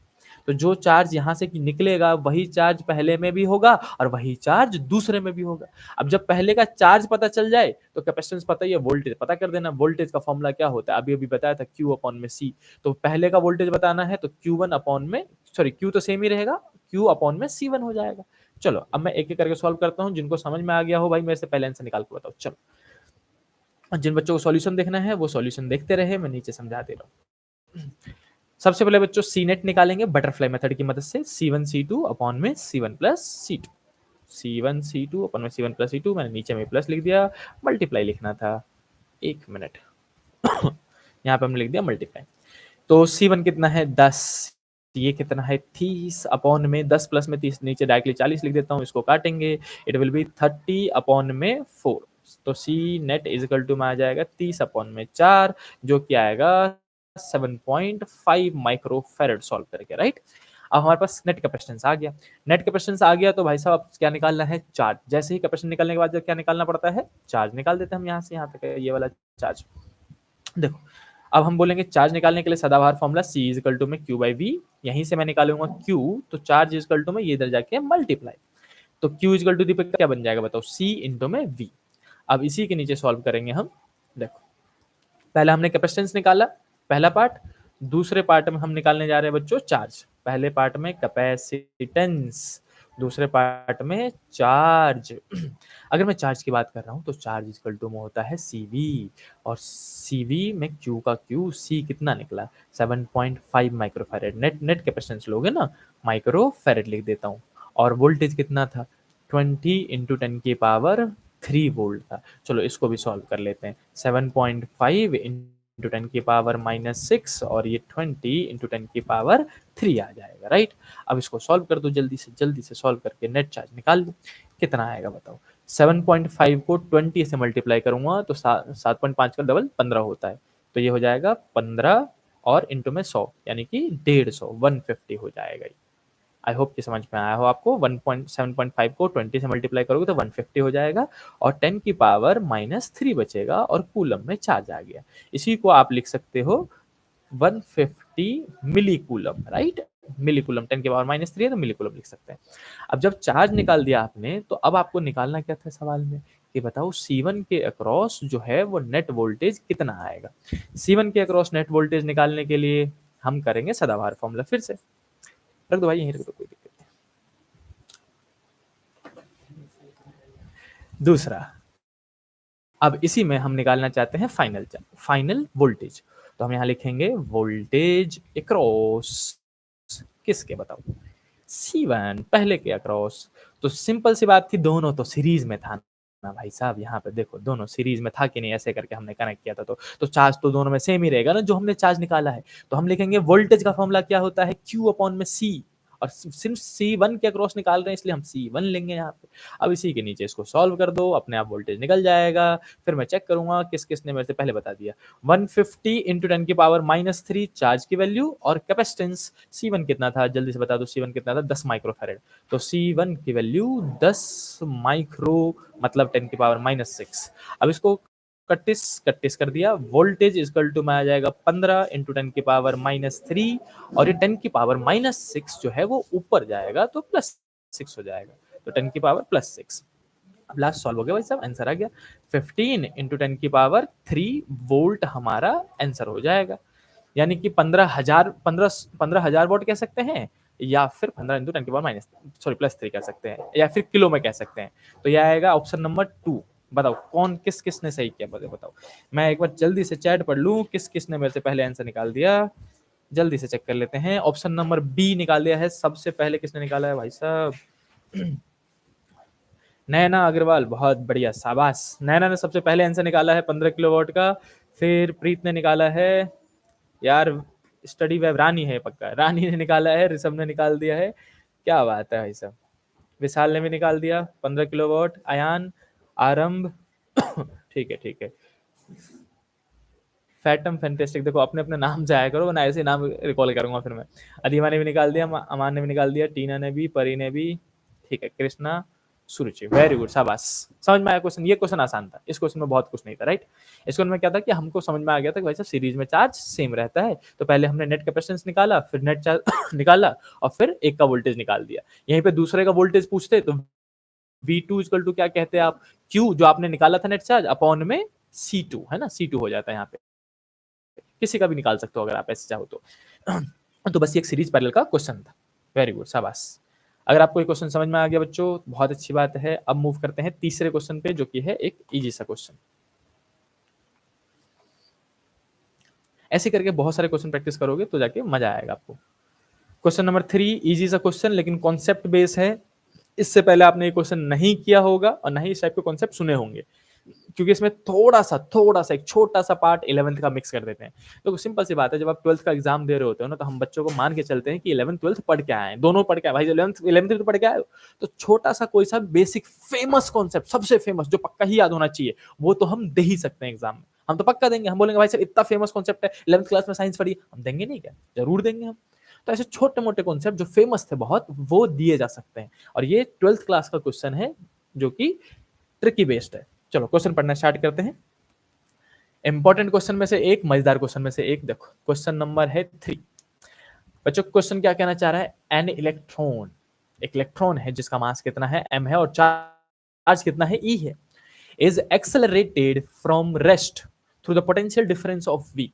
तो जो चार्ज यहां से निकलेगा वही चार्ज पहले में भी होगा और वही चार्ज दूसरे में भी होगा। अब जब पहले का चार्ज पता चल जाए तो कैपेसिटेंस पता ही है, वोल्टेज पता कर देना। वोल्टेज का फॉर्मूला क्या होता है, अभी अभी बताया था, Q अपॉन में C। तो पहले का वोल्टेज बताना है तो Q1 अपॉन में, सॉरी Q तो सेम ही रहेगा, Q अपॉन में C1 हो जाएगा। चलो अब मैं एक एक करके सॉल्व करता हूं, जिनको समझ में आ गया हो भाई मेरे से पहले आंसर निकाल के बताओ। चलो जिन बच्चों को सॉल्यूशन देखना है वो सॉल्यूशन देखते रहे, मैं नीचे समझा दे रहा हूँ। सबसे पहले बच्चों सी नेट निकालेंगे बटरफ्लाई मेथड की मदद से, C1 C2 अपॉन में C1 plus C2, C1 C2 upon में C1 प्लस C2, मैंने नीचे में प्लस लिख दिया, मल्टीप्लाई लिखना था, एक मिनट यहाँ पे हमने लिख दिया मल्टीप्लाई। तो C1 कितना है 10, ये कितना है 30 अपॉन में 10 प्लस में 30, नीचे डायरेक्टली 40 लिख देता हूँ, इसको काटेंगे, इट विल बी 30 अपॉन में 4, तो सी नेट इजिकल टू में आ जाएगा 30 अपॉन में 4, जो कि आएगा 7.5 माइक्रो फेरेड सॉल्व करके, राइट। अब हमारे पास नेट कैपेसिटेंस आ गया, नेट कैपेसिटेंस आ गया तो भाई साहब अब क्या निकालना है, चार्ज। जैसे ही कैपेसिटेंस निकालने के बाद क्या निकालना पड़ता है, चार्ज निकाल देते हैं हम, यहाँ से यहाँ तक ये वाला चार्ज। देखो अब हम बोलेंगे चार्ज निकालने के लिए सदाबहार फॉर्मूला C इजिकल टू में Q बाई V, यहीं से मैं निकालूंगा Q, तो चार्ज इजिकल टू में ये इधर जाके मल्टीप्लाई, तो Q इजिकल टू दीपक क्या बन जाएगा बताओ, C इंटू में V। अब इसी के नीचे सॉल्व करेंगे हम। देखो पहले हमने कैपेसिटेंस निकाला, पहला पार्ट, दूसरे पार्ट में हम निकालने जा रहे हैं बच्चों चार्ज। पहले पार्ट में कैपेसिटेंस, दूसरे पार्ट में चार्ज। अगर मैं चार्ज की बात कर रहा हूं तो चार्ज इक्वल टू में होता है CV, और CV में Q का Q, C कितना निकला 7.5 माइक्रोफैरेड, नेट कैपेसिटेंस लोगे ना, माइक्रोफैरेड लिख देता हूं, और वोल्टेज कितना था 20 इंटू 10 की पावर 3 वोल्ट था। चलो इसको भी सॉल्व कर लेते हैं, 7.5 इंटू 10 की पावर -6 और ये 20 इंटू 10 की पावर 3 आ जाएगा, राइट। अब इसको सॉल्व कर दो, जल्दी से सॉल्व करके नेट चार्ज निकाल लो, कितना आएगा बताओ। 7.5 को 20 से मल्टीप्लाई करूंगा तो 7.5 का डबल 15 होता है, तो ये हो जाएगा 15 और इंटू में 100 यानी कि 150, 150 हो जाएगा। आई होप कि समझ में आया हो आपको। 7.5 को 20 से मल्टीप्लाई करोगे तो 150 हो जाएगा, और 10 की पावर -3 बचेगा, और कूलम में चार्ज आ गया। इसी को आप लिख सकते हो 150 मिली कूलम, राइट। मिली कूलम 10 की पावर -3 है तो मिली कूलम लिख सकते हैं। अब जब चार्ज निकाल दिया आपने, तो अब आपको निकालना क्या था सवाल में, कि बताओ C1 के अक्रॉस जो है वो नेट वोल्टेज कितना आएगा। C1 के अक्रॉस नेट वोल्टेज निकालने के लिए हम करेंगे सदाबहार फॉर्मूला, फिर से रख दो भाई, यहीं रख दो, कोई दिक्कत नहीं। दूसरा, अब इसी में हम निकालना चाहते हैं फाइनल वोल्टेज, तो हम यहां लिखेंगे वोल्टेज अक्रॉस किसके बताओ, C1 पहले के अक्रॉस। तो सिंपल सी बात थी, दोनों तो सीरीज में था ना भाई साहब, यहाँ पे देखो दोनों सीरीज में था कि नहीं, ऐसे करके हमने कनेक्ट किया था, तो चार्ज तो दोनों में सेम ही रहेगा ना जो हमने चार्ज निकाला है। तो हम लिखेंगे वोल्टेज का फॉर्मूला क्या होता है, Q अपॉन में C, और सिर्फ C1 के अक्रॉस निकाल रहे हैं इसलिए हम C1 लेंगे यहाँ पे। अब इसी के नीचे इसको सॉल्व कर दो, अपने आप वोल्टेज निकल जाएगा। फिर मैं चेक करूंगा किस किसने मेरे से पहले बता दिया। 150 इंटू 10 की पावर -3 चार्ज की वैल्यू, और कैपेसिटेंस C1 कितना था, जल्दी से बता दो, C1 कितना था 10 माइक्रोफैरेड, तो C1 की वैल्यू 10 माइक्रो मतलब 10 की पावर -6। अब इसको 31 कर दिया, वोल्टेज इक्वल टू में आ जाएगा 15 इंटू 10 की पावर -3, और ये 10 की पावर -6 जो है वो ऊपर जाएगा तो +6 हो जाएगा, तो 10 की पावर +6। अब लास्ट सॉल्व हो गया भाई साहब, आंसर आ गया 15 इंटू 10 की पावर 3 वोल्ट हमारा आंसर हो जाएगा, यानी कि 15,000 वोल्ट कह सकते हैं, या फिर 15 इंटू 10 की पावर +3 कह सकते हैं, या फिर किलो में कह सकते हैं। तो यह आएगा ऑप्शन नंबर 2। बताओ कौन किस किसने सही किया, बताओ। मैं एक बार जल्दी से चैट पढ़ लूं, किस किसने मेरे से पहले आंसर निकाल दिया। जल्दी से चेक कर लेते हैं। ऑप्शन नंबर बी निकाल दिया है। सबसे पहले किसने निकाला है भाई साहब? नैना अग्रवाल, बहुत बढ़िया, शाबाश। नैना ने सबसे पहले आंसर निकाला है 15 किलोवाट का। फिर प्रीत ने निकाला है, यार स्टडी वेब रानी है पक्का, रानी ने निकाला है, ऋषभ ने निकाल दिया है, क्या बात है भाई साहब। विशाल ने भी निकाल दिया 15 किलोवाट, अयान, आरंभ, ठीक है ठीक है। फैटम फैंटेस्टिक, देखो अपने अपने नाम से आया करो वरना ऐसे नाम रिकॉल करूंगा फिर मैं। अधिमा ने भी निकाल दिया, अमान ने भी निकाल दिया, टीना ने भी, परी ने भी, ठीक है, कृष्णा, सुरुचि, वेरी गुड, शाबाश। समझ में आया क्वेश्चन? ये क्वेश्चन आसान था, इस क्वेश्चन में बहुत कुछ नहीं था, राइट। इस क्वेश्चन में क्या था कि हमको समझ में आ गया था कि भाई साहब सीरीज में चार्ज सेम रहता है, तो पहले हमने नेट कैपेसिटेंस निकाला, फिर नेट चार्ज निकाला, और फिर एक का वोल्टेज निकाल दिया। यहीं पे दूसरे का वोल्टेज पूछते तो V2 इक्वल टू क्या कहते हैं आप, Q जो आपने निकाला था नेट चार्ज अपॉन में C2, है ना, C2 हो जाता है यहाँ पे। किसी का भी निकाल सकते हो अगर आप ऐसे चाहो तो। तो बस ये एक सीरीज पैरेलल का क्वेश्चन था। वेरी गुड, शाबाश। अगर आपको ये क्वेश्चन समझ में आ गया बच्चों, बहुत अच्छी बात है। अब मूव करते हैं तीसरे क्वेश्चन पे, जो कि है एक इजी सा क्वेश्चन। ऐसे करके बहुत सारे क्वेश्चन प्रैक्टिस करोगे तो जाके मजा आएगा आपको। क्वेश्चन नंबर 3, इजी सा क्वेश्चन लेकिन कॉन्सेप्ट बेस है। इससे पहले आपने ये क्वेश्चन नहीं किया होगा और नहीं इस टाइप के कॉन्सेप्ट सुने होंगे, क्योंकि इसमें थोड़ा सा एक छोटा सा पार्ट 11th का मिक्स कर देते हैं। तो सिंपल सी बात है, जब आप 12th का एग्जाम दे रहे होते हो ना, तो हम बच्चों को मान के चलते हैं कि 11th 12th पढ़ के आए हैं, दोनों पढ़ के आए भाई, 11th तो पढ़ के आए हो, तो छोटा सा कोई सा बेसिक फेमस कॉन्सेप्ट, सबसे फेमस जो पक्का ही याद होना चाहिए, वो तो हम दे ही सकते हैं एग्जाम में। हम तो पक्का देंगे, हम बोलेंगे भाई साहब इतना फेमस कॉन्सेप्ट है, 11th क्लास में साइंस पढ़ी, हम देंगे नहीं क्या? जरूर देंगे हम। तो ऐसे छोटे मोटे कॉन्सेप्ट जो फेमस थे बहुत, वो दिए जा सकते हैं, और ये 12th क्लास का क्वेश्चन है जो कि ट्रिकी बेस्ड है। चलो क्वेश्चन पढ़ना स्टार्ट करते हैं। इंपॉर्टेंट क्वेश्चन में से एक, मजेदार क्वेश्चन में से एक, देखो क्वेश्चन नंबर है 3। बच्चों क्वेश्चन क्या कहना चाह रहा है? एन इलेक्ट्रॉन, एक इलेक्ट्रॉन है जिसका मास कितना है, m है, और चार्ज कितना है, E है, is accelerated from rest through the potential difference of V।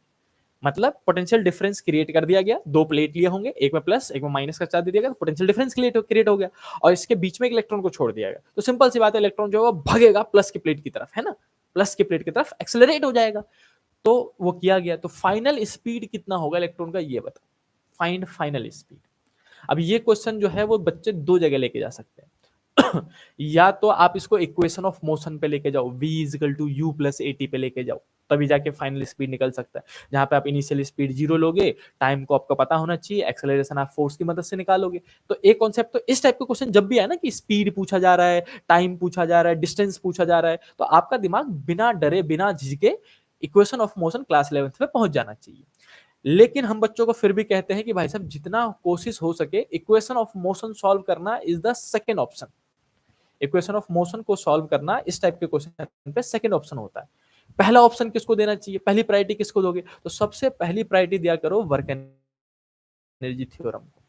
मतलब पोटेंशियल डिफरेंस क्रिएट कर दिया गया, दो प्लेट लिए होंगे, एक में प्लस एक में माइनस का चार्ज दे दिया गया, तो पोटेंशियल डिफरेंस क्रिएट हो गया, और इसके बीच में एक इलेक्ट्रॉन को छोड़ दिया गया। तो सिंपल सी बात है, इलेक्ट्रॉन जो है वो भगेगा प्लस की प्लेट की तरफ, है ना, प्लस की प्लेट की तरफ एक्सेलरेट हो जाएगा। तो वो किया गया, तो फाइनल स्पीड कितना होगा इलेक्ट्रॉन का, ये बताओ। Find final speed. अब ये क्वेश्चन जो है वो बच्चे दो जगह लेके जा सकते हैं। या तो आप इसको इक्वेशन ऑफ मोशन पे लेके जाओ, v is equal to U plus A T पे लेके जाओ, तभी जाके फाइनल स्पीड निकल सकता है। जहां पे आप इनिशियल स्पीड 0 लोगे, टाइम को आपको पता होना चाहिए, एक्सेलरेशन आप फोर्स की मदद से निकालोगे। तो एक कॉन्सेप्ट, तो इस टाइप के क्वेश्चन जब भी है ना कि स्पीड पूछा जा रहा है, टाइम पूछा जा रहा है, डिस्टेंस पूछा जा रहा है, तो आपका दिमाग बिना डरे बिना झिझके equation of motion class 11th में पहुंच जाना चाहिए। लेकिन हम बच्चों को फिर भी कहते हैं कि भाई साहब जितना कोशिश हो सके इक्वेशन ऑफ मोशन सॉल्व करना is the second option. Equation of motion को सॉल्व करना इस टाइप के क्वेश्चन पे सेकंड ऑप्शन होता है। पहला ऑप्शन किसको देना चाहिए, पहली प्रायोरिटी किसको दोगे? तो सबसे पहली प्रायोरिटी दिया करो वर्क एनर्जी थ्योरम को।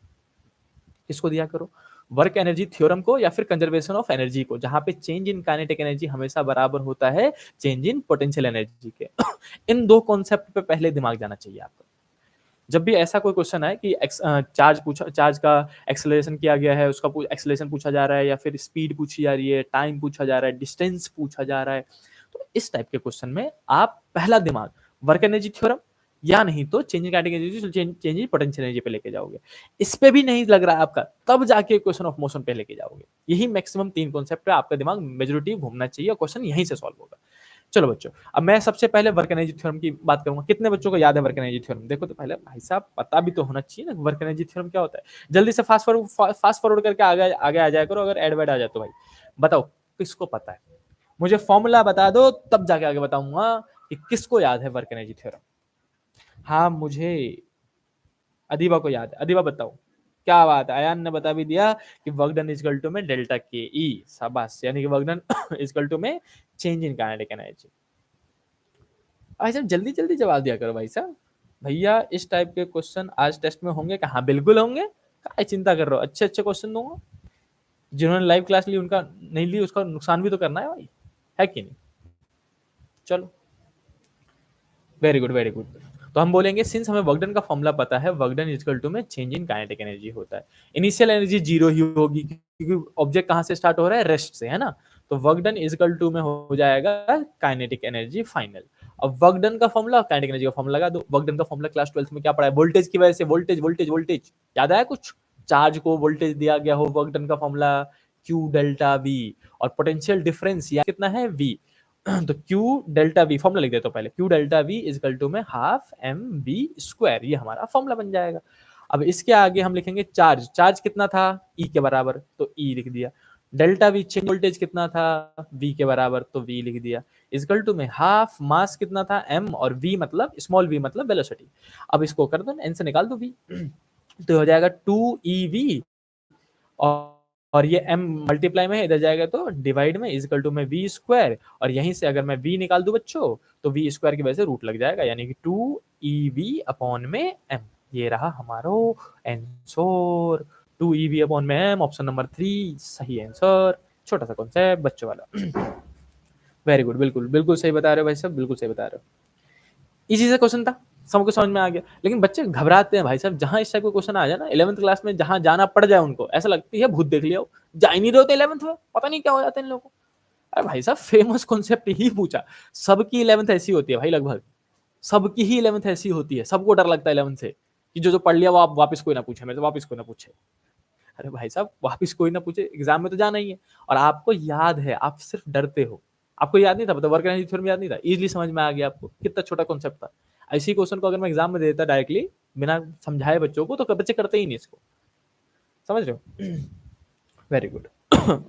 किसको दिया करो? वर्क एनर्जी थ्योरम को, या फिर कंजर्वेशन ऑफ एनर्जी को, जहां पे चेंज इन काइनेटिक एनर्जी हमेशा बराबर होता है चेंज इन पोटेंशियल एनर्जी के। इन दो कॉन्सेप्ट पे पहले दिमाग जाना चाहिए आपको। जब भी ऐसा कोई क्वेश्चन है कि चार्ज का एक्सेलरेशन किया गया है, उसका एक्सेलरेशन पूछा जा रहा है, या फिर स्पीड पूछी जा रही है, टाइम पूछा जा रहा है, डिस्टेंस पूछा जा रहा है, तो इस टाइप के क्वेश्चन में आप पहला दिमाग वर्क एनर्जी थ्योरम, या नहीं तो change in kinetic energy, change in potential energy पे लेके जाओगे। इस पे भी नहीं लग रहा है आपका, तब जाके क्वेश्चन ऑफ मोशन पे लेके जाओगे। यही मैक्सिमम 3 कॉन्सेप्ट पे आपका दिमाग मेजोरिटी घूमना चाहिए और क्वेश्चन यहीं से सॉल्व होगा। चलो बच्चों, अब मैं सबसे पहले वर्क एनर्जी थ्योरम की बात करूंगा। कितने बच्चों को याद है वर्क एनर्जी थ्योरम? देखो तो पहले भाई साहब पता भी तो होना चाहिए ना वर्क एनर्जी थ्योरम क्या होता है। जल्दी से फास्ट फॉरवर्ड करके आगे आगे आ जाया करो, अगर एड वर्ड आ जाए तो भाई बताओ किसको पता है। मुझे फॉर्मूला बता दो, तब जाके आगे बताऊंगा कि किसको याद है वर्क एनर्जी थ्योरम। हाँ, मुझे अदीबा को याद है, अदीबा बताओ। क्या बात है, अयान ने बता भी दिया कि work done is equal to में डेल्टा के ई, शाबाश, यानी कि work done is equal to में चेंज इन काइनेटिक एनर्जी। भाई साहब जल्दी जल्दी जवाब दिया करो भाई साहब। भैया इस टाइप के क्वेश्चन आज टेस्ट में होंगे, कहाँ बिल्कुल होंगे, क्या चिंता कर रहे हो, अच्छे अच्छे क्वेश्चन दूंगा। जिन्होंने लाइव क्लास ली उनका नहीं ली, उसका नुकसान भी तो करना है भाई, है कि नहीं। चलो वेरी गुड वेरी गुड। तो हम बोलेंगे सिंस हमें वर्क डन का फॉर्मूला पता है, work done is equal to में चेंज इन काइनेटिक एनर्जी होता है। इनिशियल एनर्जी 0 ही होगी, क्योंकि ऑब्जेक्ट कहाँ से स्टार्ट हो रहा है, रेस्ट से, है ना। तो work done is equal to में हो जाएगा काइनेटिक एनर्जी फाइनल। अब वर्क डन का फॉर्मूला, काइनेटिक एनर्जी का फॉर्मूला लगा दो। वर्क डन का फॉर्मूला क्लास 12th में क्या पढ़ा है? वोल्टेज की वजह से वोल्टेज वोल्टेज वोल्टेज, याद आया कुछ? चार्ज को वोल्टेज दिया गया हो, वर्क डन का फॉर्मूला Q डेल्टा V, और पोटेंशियल डिफरेंस या कितना है V, तो Q डेल्टा V फॉर्मूला लिख देता हूं पहले, Q delta V is equal to में हाफ mv स्क्वायर, ये हमारा फॉर्मूला बन जाएगा। अब इसके आगे हम लिखेंगे चार्ज, चार्ज कितना था? E के बराबर, तो E लिख दिया। डेल्टा वी चेंज वोल्टेज कितना था? V के बराबर, तो V लिख दिया। इक्वल टू में हाफ मास कितना था? M, और V मतलब स्मॉल v मतलब वेलोसिटी। अब इसको कर दो, n से निकाल दो V, तो हो जाएगा 2ev, और ये m मल्टीप्लाई में है, इधर जाएगा तो डिवाइड में, इक्वल टू में v स्क्वायर, और यहीं से अगर मैं v निकाल दूं बच्चों, तो v स्क्वायर की वजह से रूट लग जाएगा, यानी कि 2ev अपॉन में m। ये रहा हमारा आंसर, 2ev अपॉन में m, ऑप्शन नंबर 3 सही आंसर। छोटा सा कॉन्सेप्ट बच्चों वाला। वेरी गुड, बिल्कुल बिल्कुल सही बता रहे हो भाई साहब, बिल्कुल सही बता रहे हो। इजी सा क्वेश्चन था, सबको समझ में आ गया। लेकिन बच्चे घबराते हैं भाई साहब, जहां इस टाइप का क्वेश्चन आ जाए ना 11th क्लास में, जहां जाना पड़ जाए उनको, ऐसा लगती है भूत देख लिया हो, जा ही नहीं रहे होते 11th में, पता नहीं क्या हो जाता है इन लोगों को। अरे भाई साहब फेमस कॉन्सेप्ट ही पूछा, सबकी 11th ऐसी होती है भाई, लगभग सबकी ही 11th ऐसी होती है, सबको डर लगता है 11th से कि जो जो पढ़ लिया वो आप वापस कोई ना पूछे, मेरे से वापस कोई ना पूछे। अरे भाई साहब वापस कोई ना पूछे, एग्जाम में तो जाना ही है, और आपको याद है, आप सिर्फ डरते हो। आपको याद नहीं था, मतलब वर्क एनर्जी थ्योरम याद नहीं था, इजीली समझ में आ गया आपको, कितना छोटा कॉन्सेप्ट था। ऐसी क्वेश्चन को अगर मैं एग्जाम में देता डायरेक्टली बिना समझाए बच्चों को, तो बच्चे करते ही नहीं इसको, समझ रहे हो? Very good.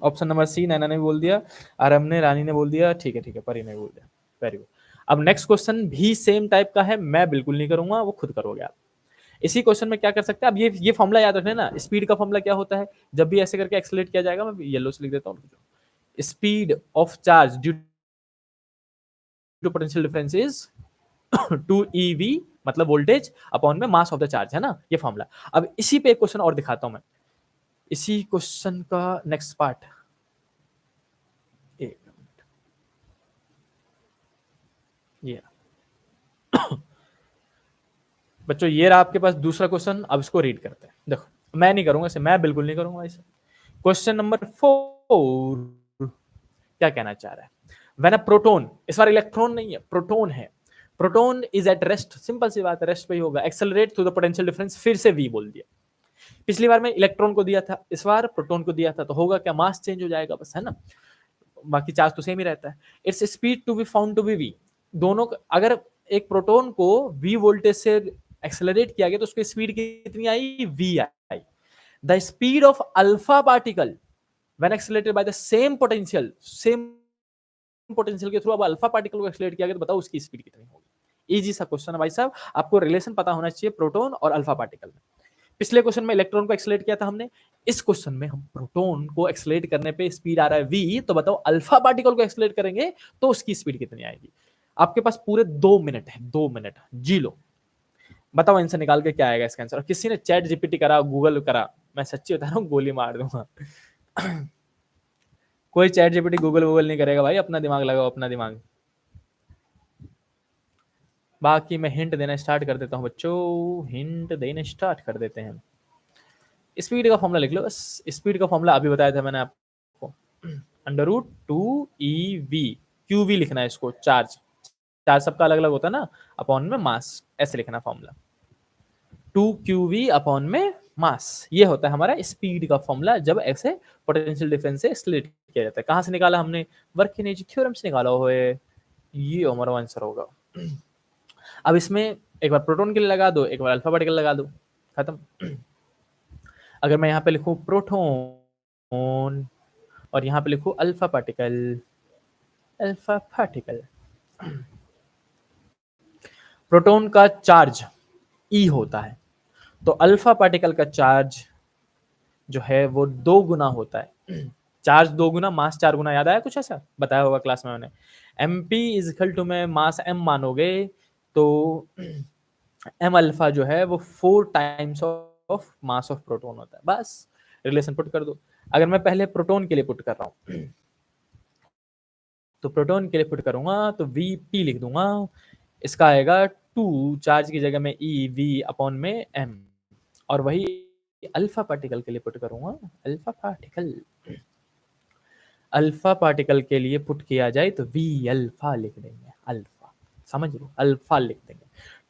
Option number C Naina ने बोल दिया, आरम ने, रानी ने बोल दिया, ठीक है ठीक है, परी ने बोल दिया। Very good. अब नेक्स्ट क्वेश्चन भी सेम टाइप का है, मैं बिल्कुल नहीं करूंगा, वो खुद करोगे आप। इसी क्वेश्चन में क्या कर सकते हैं, अब ये फॉर्मूला याद रखना ना, स्पीड का फॉर्मूला क्या होता है? जब भी ऐसे करके एक्सेलरेट किया जाएगा, मैं येलो से लिख देता हूँ, speed of charge due to potential difference is 2ev, मतलब वोल्टेज अपॉन में मास ऑफ द चार्ज, है ना ये फॉर्मूला। अब इसी पे एक क्वेश्चन और दिखाता हूं मैं, इसी क्वेश्चन का नेक्स्ट पार्ट। एक मिनट, ये बच्चों ये रहा आपके पास दूसरा क्वेश्चन, अब इसको रीड करते हैं। देखो मैं नहीं करूंगा इसे, मैं बिल्कुल नहीं करूंगा इसे। क्वेश्चन नंबर 4 क्या कहना चाह रहा है? व्हेन अ प्रोटोन, इस बार इलेक्ट्रॉन नहीं है, प्रोटोन है, proton is at rest, simple सी बात है, रेस्ट पे ही होगा, accelerate through the potential difference, फिर से v बोल दिया। पिछली बार में इलेक्ट्रॉन को दिया था, इस बार प्रोटोन को दिया था, तो होगा क्या? मास चेंज हो जाएगा बस, है ना, बाकी चार्ज तो सेम ही रहता है। Its speed to be found to be v, दोनों अगर एक प्रोटोन को v वोल्टेज से एक्सेलरेट किया गया तो उसकी स्पीड कितनी आई? v I. The speed of alpha particle when accelerated by the same potential, same potential के थ्रू अब अल्फा पार्टिकल को एक्सेलरेट किया गया, तो बताओ उसकी स्पीड कितनी होगी? इजी सा क्वेश्चन है भाई साहब, आपको रिलेशन पता होना चाहिए प्रोटोन और अल्फा पार्टिकल में। पिछले क्वेश्चन में इलेक्ट्रॉन को एक्सेलरेट किया था हमने, इस क्वेश्चन में हम प्रोटोन को एक्सेलरेट करने पे स्पीड आ रहा है v, तो बताओ अल्फा पार्टिकल को एक्सेलरेट करेंगे तो उसकी स्पीड कितनी आएगी? आपके पास पूरे 2 मिनट है, 2 मिनट जी लो, बताओ इनसे निकाल के क्या आएगा इसका आंसर। किसी ने चैट जीपीटी करा, गूगल करा, मैं सच्ची बता रहा हूँ गोली मार दूंगा। कोई चैट जीपीटी गूगल नहीं करेगा भाई, अपना दिमाग लगाओ, अपना दिमाग। बाकी मैं हिंट देना स्टार्ट कर देता हूँ बच्चों, हिंट देना स्टार्ट कर देते हैं। स्पीड का फॉर्मूला लिख लो बस, स्पीड का फॉर्मूला अभी बताया था मैंने आपको, √2ev, qv लिखना है इसको, चार्ज, चार्ज सबका अलग अलग होता है ना, अपॉन में मास, ऐसे लिखना फॉर्मूला, 2qv अपॉन में मास, ये होता है हमारा स्पीड का फॉर्मूला जब ऐसे पोटेंशियल डिफरेंस से एक्सेलरेट किया जाता है। कहां से निकाला हमने? वर्क एनर्जी थ्योरम से निकाला हुआ है, ये हमारा आंसर होगा। अब इसमें एक बार प्रोटॉन के लिए लगा दो, एक बार अल्फा पार्टिकल लगा दो, खत्म। अगर मैं यहाँ पे लिखूं प्रोटॉन और यहाँ पे लिखूं alpha particle, alpha particle, proton का चार्ज E होता है, तो अल्फा पार्टिकल का चार्ज जो है वो 2 गुना होता है। चार्ज 2 गुना, मास 4 गुना, याद आया कुछ ऐसा बताया होगा क्लास में मैंने। mp इज इक्वल टू में मास m मानोगे तो m अल्फा जो है वो 4 times of mass of proton होता है, बस रिलेशन पुट कर दो। अगर मैं पहले प्रोटॉन के लिए पुट कर रहा हूँ, तो प्रोटॉन के लिए पुट करूंगा तो vp लिख दूंगा, इसका आएगा 2, चार्ज की जगह में e v अपॉन में m, और वही अल्फा पार्टिकल के लिए पुट करूंगा, अल्फा पार्टिकल, अल्फा पार्टिकल के लिए पुट किया जाए तो v अल्फा लिख देंगे, अल्फा, समझ लो, अल्फा लिख देंगे।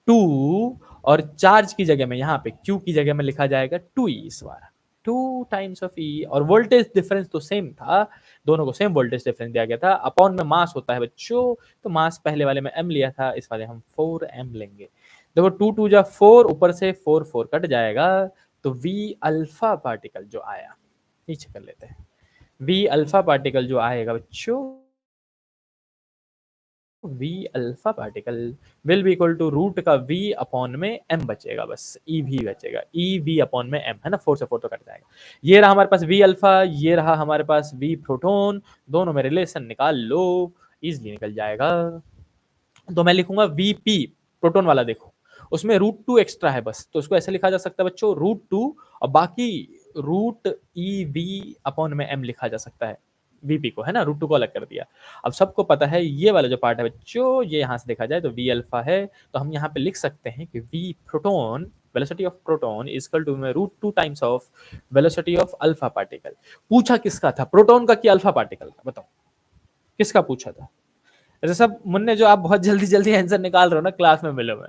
2 और चार्ज की जगह में यहाँ पे Q की जगह में लिखा जाएगा 2e इस बार, 2 टाइम्स ऑफ E। और वोल्टेज डिफरेंस तो सेम था, दोनों को सेम वोल्टेज डिफरेंस दिया गया था। अपॉन में मास होता है बच्चों, तो मास पहले वाले में m लिया था, इस वाले हम 4m लेंगे। देखो 2 2 जा 4, ऊपर से 4 4 कट जाएगा, तो V अल्फा पार्टिकल जो आया, नीचे कर लेते हैं। V अल्फा पार्टिकल जो आएगा बच्चों, V alpha particle will be equal to root का V अपॉन में m बचेगा, बस E भी बचेगा, E V अपॉन में m, है ना, 4 से 4 तो कट जाएगा। ये रहा हमारे पास V अल्फा, ये रहा हमारे पास V प्रोटॉन, दोनों में रिलेशन निकाल लो, इजिली निकल जाएगा। तो मैं लिखूंगा VP प्रोटॉन वाला, देखो उसमें √2 एक्स्ट्रा है बस, तो उसको ऐसे लिखा जा सकता है बच्चों √2, और बाकी रूट EV अपॉन में m लिखा जा सकता है, VP को, है ना, √2 को अलग कर दिया। अब सबको पता है ये वाला जो पार्ट है बच्चों, ये यहां से देखा जाए तो V अल्फा है, तो हम यहाँ पे लिख सकते हैं कि V proton, velocity of proton is equal to में √2 times of velocity of alpha particle. पूछा किसका था, प्रोटॉन का कि अल्फा पार्टिकल का, बताओ किसका पूछा था? ऐसे सब मुन्ने जो आप बहुत जल्दी जल्दी आंसर निकाल रहे हो ना क्लास में मिले हुए,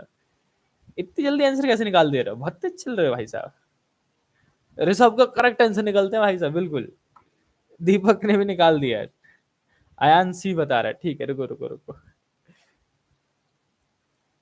इतनी जल्दी आंसर कैसे निकाल दे रहे हो, बहुत तेज चल रहे हो भाई साहब। ऋषभ का करेक्ट आंसर निकलते हैं भाई साहब, बिल्कुल। दीपक ने भी निकाल दिया है, आयान सी बता रहा है, ठीक है, रुको रुको रुको।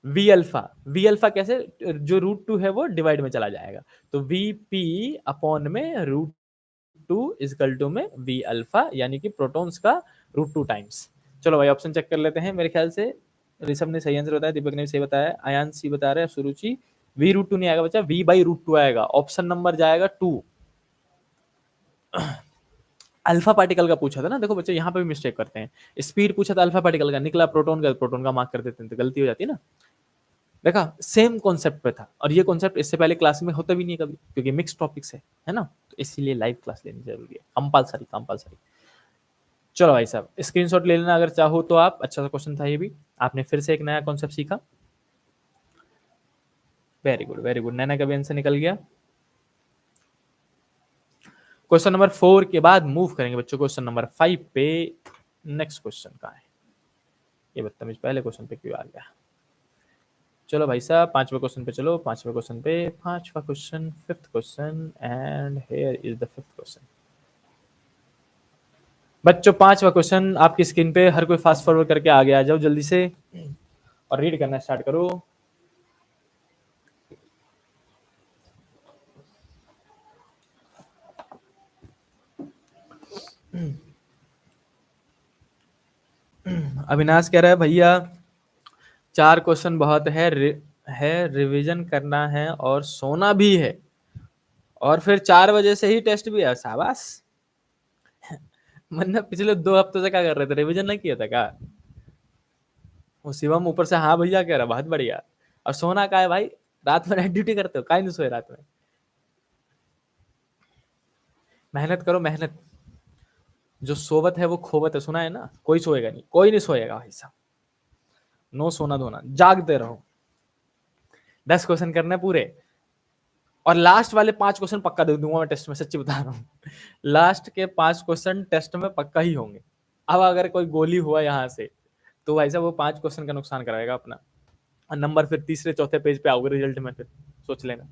वी अल्फा कैसे, जो √2 है वो डिवाइड में चला जाएगा, तो VP अपॉन में √2 इजकल टू में V अल्फा, यानी कि प्रोटॉन्स का √2 टाइम्स। चलो भाई ऑप्शन चेक कर लेते हैं, मेरे ख्याल से ऋषभ ने सही आंसर बताया, दीपक ने भी सही बताया, आयान सी बता रहे हैं, सुरुचि V√2 नहीं आएगा बच्चा, V/√2 आएगा, ऑप्शन नंबर जाएगा 2। अल्फा पार्टिकल का पूछा था ना, देखो बच्चे यहाँ पे भी मिस्टेक करते हैं, स्पीड पूछा था अल्फा पार्टिकल का, निकला प्रोटॉन का, प्रोटॉन का मार्क कर देते हैं, तो गलती हो जाती है ना। देखा, सेम कॉन्सेप्ट पे था, और ये कॉन्सेप्ट इससे पहले क्लास में होता भी नहीं है कभी, क्योंकि मिक्स टॉपिक्स है ना, तो इसीलिए लाइव क्लास लेनी जरूरी है, कंपलसरी कंपलसरी। चलो भाई साहब स्क्रीनशॉट ले लेना अगर चाहो तो आप, अच्छा सा क्वेश्चन था ये भी, आपने फिर से एक नया कॉन्सेप्ट सीखा, वेरी गुड वेरी गुड, नैना का भी आंसर निकल गया। क्वेश्चन नंबर 4 के बाद मूव करेंगे बच्चों क्वेश्चन नंबर 5 पे। नेक्स्ट क्वेश्चन का है, ये बदतमीज पहले क्वेश्चन पे क्यों आ गया। चलो भाई साहब पांचवें क्वेश्चन पे चलो, पांचवें क्वेश्चन पे, पांचवा question, fifth question, and here is the fifth question. बच्चों पांचवा क्वेश्चन आपकी स्क्रीन पे, हर कोई फास्ट फॉरवर्ड करके आगे आ जाओ जल्दी से और रीड करना स्टार्ट करो। अविनाश कह रहा है भैया 4 क्वेश्चन बहुत है, रिवीजन करना है और सोना भी है, और फिर 4 बजे से ही टेस्ट भी है, शाबाश। मतलब पिछले 2 हफ्तों से क्या कर रहे थे, रिवीजन नहीं किया था क्या? वो शिवम ऊपर से हाँ भैया कह रहा, बहुत बढ़िया। और सोना का है भाई, रात में नाइट ड्यूटी करते हो, काहे नहीं सोए रात में? मेहनत करो मेहनत, जो सोवत है वो खोवत है, सुना है ना, कोई सोएगा नहीं, कोई नहीं सोएगा भाई साहब, नो सोना धोना, जागते रहो। 10 क्वेश्चन करने पूरे, और लास्ट वाले 5 क्वेश्चन पक्का दे दूंगा मैं टेस्ट में, सच्ची बता रहा हूँ। लास्ट के 5 क्वेश्चन टेस्ट में पक्का ही होंगे। अब अगर कोई गोली हुआ यहाँ से, तो भाई साहब वो 5 क्वेश्चन का नुकसान कराएगा अपना, और नंबर फिर तीसरे चौथे पेज पे आओगे रिजल्ट में, फिर सोच लेना।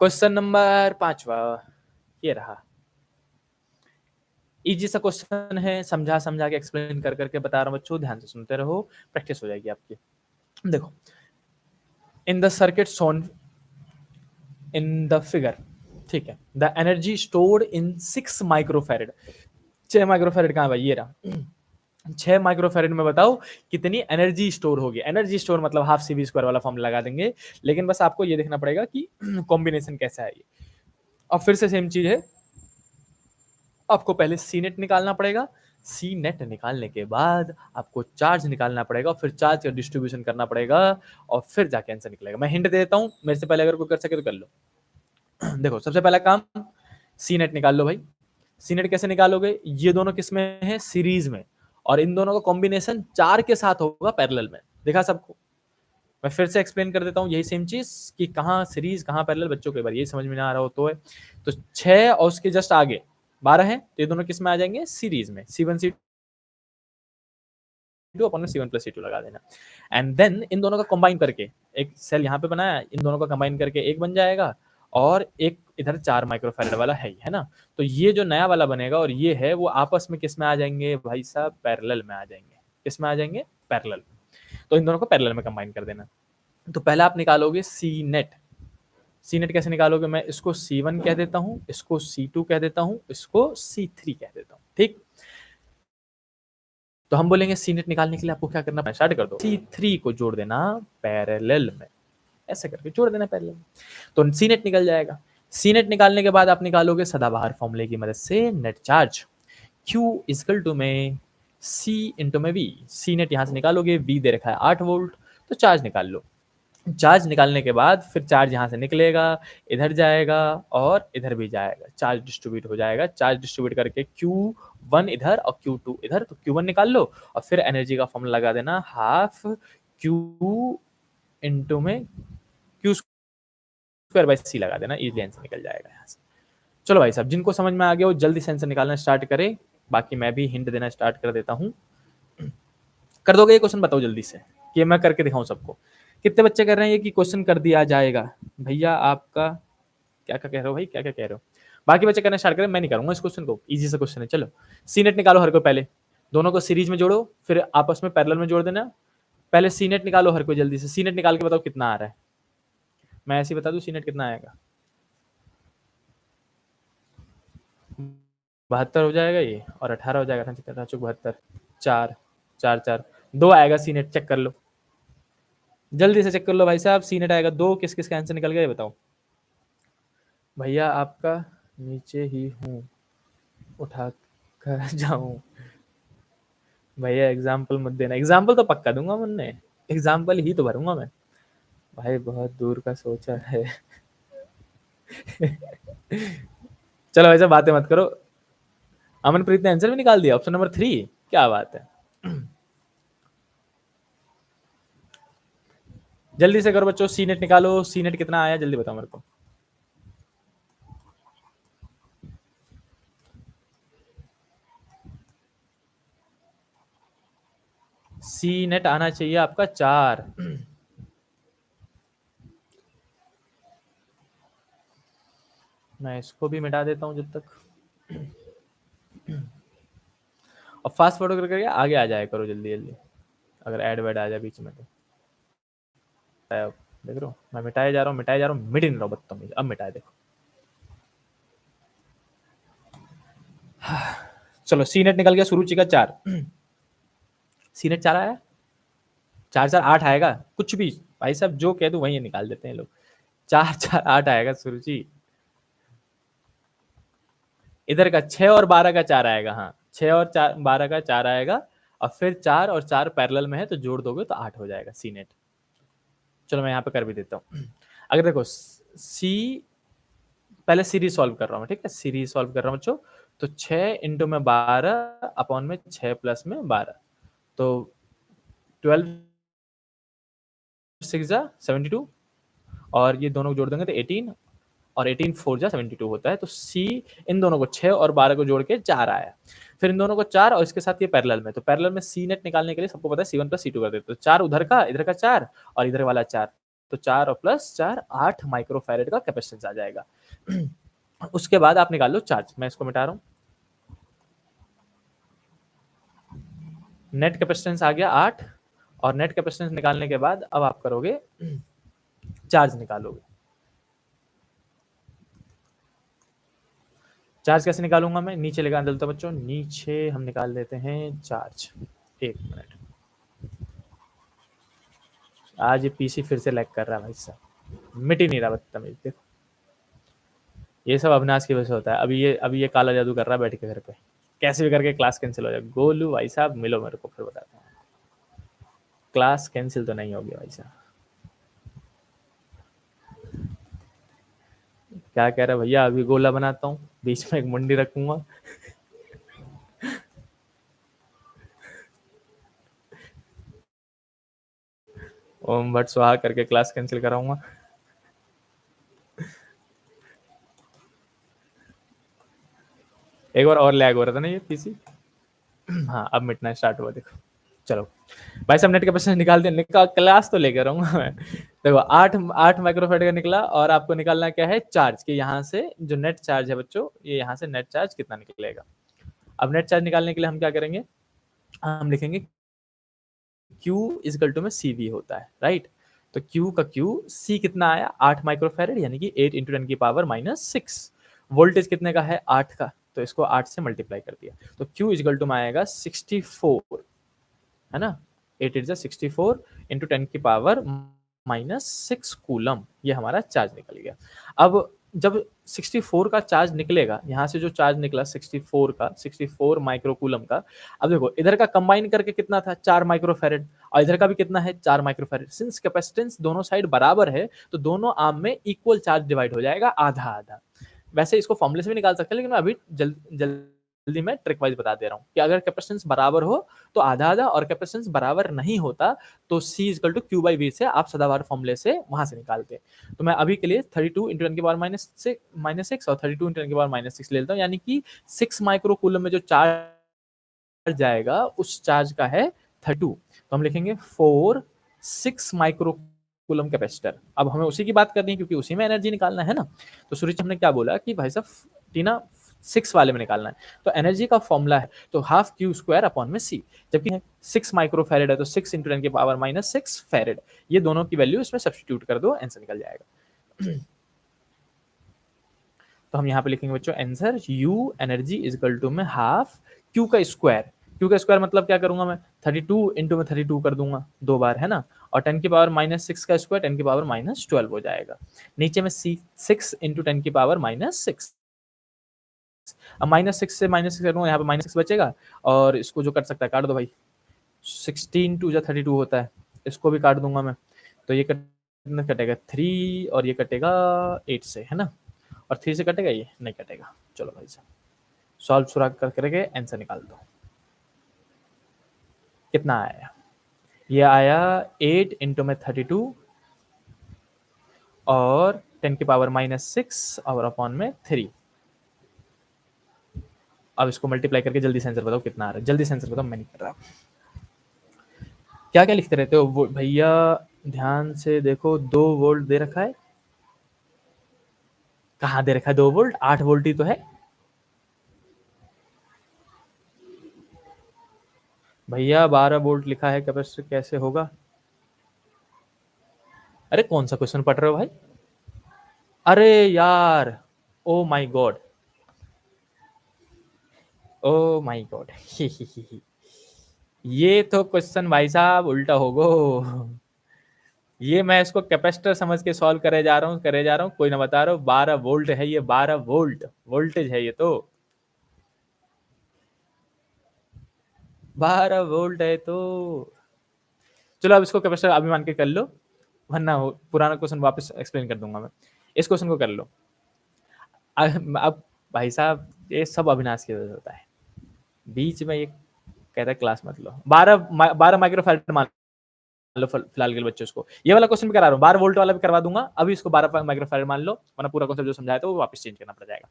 क्वेश्चन नंबर 5वां ये रहा, इजी सा क्वेश्चन है, समझा समझा के एक्सप्लेन कर करके बता रहा हूँ बच्चों, ध्यान से सुनते रहो, प्रैक्टिस हो जाएगी आपकी। देखो, in the circuit shown in the figure, ठीक है, the energy stored in 6 microfarad, 6 microfarad कहाँ भाई, ये रहा। 6 माइक्रोफेरेड में बताओ कितनी एनर्जी स्टोर होगी, एनर्जी स्टोर मतलब हाफ सी वी स्क्वायर वाला फॉर्म लगा देंगे, लेकिन बस आपको ये देखना पड़ेगा कि कॉम्बिनेशन कैसा है ये। अब फिर से सेम चीज है, आपको पहले सी नेट निकालना पड़ेगा, सी नेट निकालने के बाद आपको चार्ज निकालना पड़ेगा, फिर चार्ज का डिस्ट्रीब्यूशन करना पड़ेगा, और फिर जाके आंसर निकलेगा। मैं हिंट दे देता हूं, मेरे से पहले अगर कोई कर सके तो कर लो। देखो सबसे पहला काम, सी नेट निकाल लो भाई। सी नेट कैसे निकालोगे, ये दोनों किसमें है, सीरीज में, और इन दोनों का कॉम्बिनेशन 4 के साथ होगा पैरेलल में, देखा सबको? मैं फिर से एक्सप्लेन कर देता हूँ यही सेम चीज, कि कहाँ सीरीज कहाँ पैरेलल, बच्चों को एक बार ये समझ में ना आ रहा हो तो है। तो 6 और उसके जस्ट आगे 12 है, तो ये दोनों किस में आ जाएंगे, सीरीज में, C1 C2 अपन में C1 + C2 लगा देना एंड देन इन दोनों का कंबाइन करके एक सेल यहाँ पे बनाया, इन दोनों का कंबाइन करके एक बन जाएगा और एक इधर 4 माइक्रोफैराड वाला है ना। तो ये जो नया वाला बनेगा और ये है वो आपस में किस में आ जाएंगे भाई साहब, पैरेलल में आ जाएंगे। किस में आ जाएंगे, पैरेलल। तो इन दोनों को पैरेलल में कंबाइन कर देना। तो पहले आप निकालोगे सी नेट। सी नेट कैसे निकालोगे, मैं इसको C1 कह देता हूं, इसको C2 कह देता हूं, इसको C3 कह देता हूं, ठीक। तो हम बोलेंगे सी नेट निकालने के लिए आपको क्या करना है, स्टार्ट कर दो, C3 को जोड़ देना पैरेलल में, ऐसे करके जोड़ देना पैरेलल में, तो सी नेट निकल जाएगा। सी नेट निकालने के बाद आप निकालोगे सदाबहार फॉर्मूले की मदद से net charge, Q is equal to में C इंटू में V। सी नेट यहाँ से निकालोगे, V दे रखा है 8 वोल्ट, तो चार्ज निकाल लो। चार्ज निकालने के बाद फिर चार्ज यहाँ से निकलेगा, इधर जाएगा और इधर भी जाएगा, चार्ज डिस्ट्रीब्यूट हो जाएगा। चार्ज डिस्ट्रीब्यूट करके Q1 इधर और Q2 इधर, तो Q1 निकाल लो और फिर एनर्जी का फॉर्मूला लगा देना, हाफ Q इंटू में Q²/C लगा देना, इजीली आंसर निकल जाएगा यहाँ से। चलो भाई साहब, जिनको समझ में आ गया वो जल्दी से आंसर निकालना स्टार्ट करें, बाकी मैं भी हिंट देना स्टार्ट कर देता हूँ। कर दोगे ये क्वेश्चन, बताओ जल्दी से कि मैं करके दिखाऊं सबको। कितने बच्चे कर रहे हैं ये कि क्वेश्चन कर दिया जाएगा भैया आपका, क्या क्या कह रहे हो भाई, क्या क्या कह रहे हो। बाकी बच्चे करना स्टार्ट करें, मैं नहीं करूंगा इस क्वेश्चन को, इजी सा क्वेश्चन है। चलो सी नेट निकालो हर कोई, पहले दोनों को सीरीज में जोड़ो, फिर आपस में पैरेलल में जोड़ देना। पहले सी नेट निकालो हर कोई जल्दी से, सी नेट निकाल के बताओ कितना आ रहा है। मैं ऐसे ही बता दूं सी नेट कितना आएगा, 72 हो जाएगा ये, और 18 हो जाएगा, 72, 4 4 4 2 आएगा सी नेट, चेक कर लो जल्दी से, चेक कर लो भाई साहब। सी नेट आएगा 2, किस किस का आंसर निकल गया ये बताओ। भैया आपका नीचे ही हूँ, उठा कर जाऊं। भैया एग्जाम्पल मत देना, एग्जाम्पल तो पक्का दूंगा मुन्ने, एग्जाम्पल ही तो भरूंगा मैं। भाई बहुत दूर का सोचा है। चलो वैसे बातें मत करो। अमनप्रीत ने आंसर भी निकाल दिया, ऑप्शन नंबर 3, क्या बात है। जल्दी से करो बच्चों, सी नेट निकालो, सी नेट कितना आया जल्दी बताओ मेरे को। सी नेट आना चाहिए आपका 4। मैं इसको भी मिटा देता हूं जब तक, और फास्ट फॉरवर्ड करके आगे आ जाया करो जल्दी जल्दी, अगर ऐड वैड आ जाए बीच में तो। देख रहे हो मैं मिटाए जा रहा हूँ, मिटाए जा रहा हूँ, मिट ही नहीं रहा बदतमीज, अब मिटाए देखो। चलो सी नेट निकल गया सुरुचि का 4, सी नेट 4 आया, 4 4 8 आएगा, कुछ भी भाई साहब जो कह दो वही निकाल देते हैं लोग। 4 4 8 आएगा सुरुचि, इधर का 6 और 12 का 4 आएगा, हाँ 6 और 12 का 4 आएगा, और फिर 4 और 4 पैरेलल में है तो जोड़ दोगे तो 8 हो जाएगा सी नेट। चलो मैं यहाँ पे कर भी देता हूँ। अगर देखो सी, पहले सीरीज सॉल्व कर रहा हूँ, ठीक है, सीरीज सॉल्व कर रहा हूँ बच्चों। तो 6 इंटू में 12 अपॉन में 6 प्लस में 12, तो 12 6 जा 72, और ये दोनों जोड़ देंगे तो 18, और 18 4 जा 72 होता है। तो सी इन दोनों को 6 और 12 को जोड़ के 4 आया, फिर इन दोनों को 4 और इसके साथ ये पैरेलल में, तो पैरेलल में सी नेट निकालने के लिए सबको पता है C1 + C2 कर देते, तो 4 उधर का, इधर का 4 और इधर वाला 4, तो 4 और प्लस 4 8 माइक्रोफैरेड का कैपेसिटेंस आ जाएगा। उसके बाद आप निकाल लो चार्ज, मैं इसको मिटा रहा हूँ। नेट कैपेसिटेंस आ गया 8, और नेट कैपेसिटेंस निकालने के बाद अब आप करोगे चार्ज निकालोगे। चार्ज कैसे निकालूंगा मैं, नीचे लेकर चलता बच्चों, नीचे हम निकाल लेते हैं चार्ज। एक मिनट, आज ये पीसी फिर से लैग कर रहा है भाई साहब, मिट ही नहीं रहा बदतमीज। देखो ये सब अविनाश की वजह से होता है। अभी ये काला जादू कर रहा है बैठ के घर पे, कैसे भी करके क्लास कैंसिल हो जाए। गोलू भाई साहब मिलो मेरे को, फिर बताता हूँ। क्लास कैंसिल तो नहीं होगी भाई साहब। क्या कह रहा है भैया, अभी गोला बनाता हूँ, बीच में एक मुंडी रखूंगा। ओम भट्ट स्वाहा करके क्लास कैंसिल कराऊंगा। एक बार और लैग हो रहा था ना ये पीसी। हाँ अब मिटना स्टार्ट हुआ देखो। चलो भाई साहब नेट कैपेसिटेंस क्लास तो लेकर रहूंगा मैं। देखो 8 माइक्रोफेरेड का निकला और आपको निकालना क्या है चार्ज कि यहाँ से जो नेट चार्ज है बच्चों, ये यहाँ से नेट चार्ज कितना निकलेगा। अब नेट चार्ज निकालने के लिए हम क्या करेंगे, हम लिखेंगे Q इजकल टू में CV होता है, राइट। तो Q का Q, C कितना आया 8 माइक्रोफेरेड यानी कि 8 इंटू 10 की पावर -6। वोल्टेज कितने का है 8 का, तो इसको 8 से मल्टीप्लाई कर दिया तो Q इजकल टू में आएगा 64, है ना। 8 इज 64 इंटू 10 की पावर -6 कूलम, ये हमारा चार्ज निकल गया। अब जब 64 का चार्ज निकलेगा, यहाँ से जो चार्ज निकला 64 का, 64 माइक्रो कूलम का, अब देखो इधर का कंबाइन करके कितना था 4 माइक्रोफेरेड और इधर का भी कितना है 4 माइक्रोफेरेड। सिंस कैपेसिटेंस दोनों साइड बराबर है तो दोनों आर्म में इक्वल चार्ज डिवाइड हो जाएगा आधा आधा। वैसे इसको फॉर्मूले से भी निकाल सकते हैं लेकिन मैं अभी जल्दी में ट्रिक वाइज बता दे रहा हूँ कि अगर कैपेसिटेंस बराबर हो तो आधा आधा और कैपेसिटेंस बराबर नहीं होता तो C is equal to Q by V से आप सदाबहार फॉर्मूले से वहां से निकालते। तो मैं अभी के लिए 32 इंटू 10 की पावर -6 और 32 इंटू 10 की पावर -6 ले लेता हूँ, यानी कि 6 माइक्रो कूलम में जो चार्ज जाएगा उस चार्ज का है 32। तो हम लिखेंगे 6 माइक्रो कूलम कैपेसिटर। अब हमें उसी की बात करनी है क्योंकि उसी में एनर्जी निकालना है ना। तो सूरज हमने क्या बोला कि भाई साहब टीना 6 वाले में निकालना है, तो एनर्जी का फॉर्मूला है तो हाफ क्यू स्क्वायर अपॉन में सी, जबकि 6 माइक्रो फेरेड है तो 6 इंटू 10 की पावर -6 फेरेड। ये दोनों की वैल्यू इसमें सब्स्टिट्यूट कर दो, आंसर निकल जाएगा। तो हम यहाँ पे लिखेंगे बच्चों answer U energy is equal to में हाफ Q का स्क्वायर। Q का स्क्वायर मतलब क्या करूंगा मैं 32 इंटू में 32 कर दूंगा 2 बार, है ना, और 10 की पावर -6 का स्क्वायर 10 की पावर -12 हो जाएगा। नीचे में 6 इंटू 10 की पावर -6। अब -6 से -6 करूंगा, यहाँ पे -6 बचेगा और इसको जो कट सकता है काट दो भाई। 16 टू 32 होता है, इसको भी काट दूंगा मैं, तो ये कटेगा 3 और ये कटेगा 8 से, है ना, और 3 से कटेगा, ये नहीं कटेगा। चलो भाई साहब सॉल्व सुराग करके आंसर निकाल दो। कितना आया, ये आया 8 इंटू में 32 और 10 की पावर -6 और अपॉन में 3। अब इसको मल्टीप्लाई करके जल्दी से आंसर बताओ कितना आ रहा है, जल्दी से आंसर बताओ, मैं नहीं कर रहा। क्या क्या लिखते रहते हो वो भैया, ध्यान से देखो 2 वोल्ट दे रखा है। कहाँ दे रखा है 2 वोल्ट, 8 वोल्ट ही तो है भैया। 12 वोल्ट लिखा है कैपेसिटर, कैसे होगा। अरे कौन सा क्वेश्चन पढ़ रहे हो भाई, अरे यार, oh my God, oh my God. ये तो क्वेश्चन भाई साहब उल्टा होगो। ये मैं इसको कैपेसिटर समझ के सॉल्व करे जा रहा हूँ, कोई ना बता रहा हूँ। 12 वोल्ट है ये, 12 वोल्ट वोल्टेज है ये तो, 12 वोल्ट है तो। चलो अब इसको कैपेसिटर अभी मान के कर लो, वरना पुराना क्वेश्चन वापस एक्सप्लेन कर दूंगा मैं। इस क्वेश्चन को कर लो। अब भाई साहब ये सब अविनाश की वजह से होता है, बीच में ये कहता है क्लास मत लो। 12 माइक्रोफैराड मान लो फिलहाल के बच्चों को। ये वाला क्वेश्चन भी करा रहा हूँ, 12 वोल्ट वाला भी करवा दूंगा। अभी इसको 12 माइक्रोफैराड मान लो, वरना पूरा कॉन्सेप्ट जो समझाया था वो वापस चेंज करना पड़ जाएगा।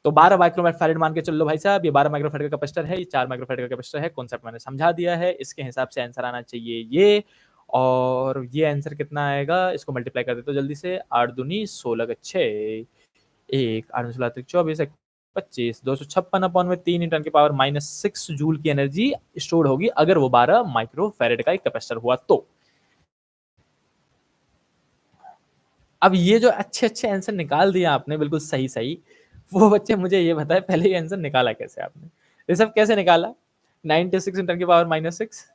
तो 12 माइक्रोफैराड मान के चल लो भाई साहब, ये 12 माइक्रोफैराड का कैपेसिटर है, ये 4 माइक्रोफैराड का कैपेसिटर है। कॉन्सेप्ट मैंने समझा दिया है, इसके हिसाब से आंसर आना चाहिए ये। और ये आंसर कितना आएगा, इसको मल्टीप्लाई कर देते हो जल्दी से। 8 दूनी 16 6, 1 8 16 24 25, 256 अपॉन में 3 × 10 की पावर -6 जूल की एनर्जी स्टोर होगी अगर वो 12 माइक्रोफैराड का एक कैपेसिटर हुआ तो। अब ये जो अच्छे अच्छे आंसर निकाल दिया आपने बिल्कुल सही सही, वो बच्चे मुझे ये बताए पहले ये आंसर निकाला कैसे आपने, ये सब कैसे निकाला। 96 × 10 की पावर -6,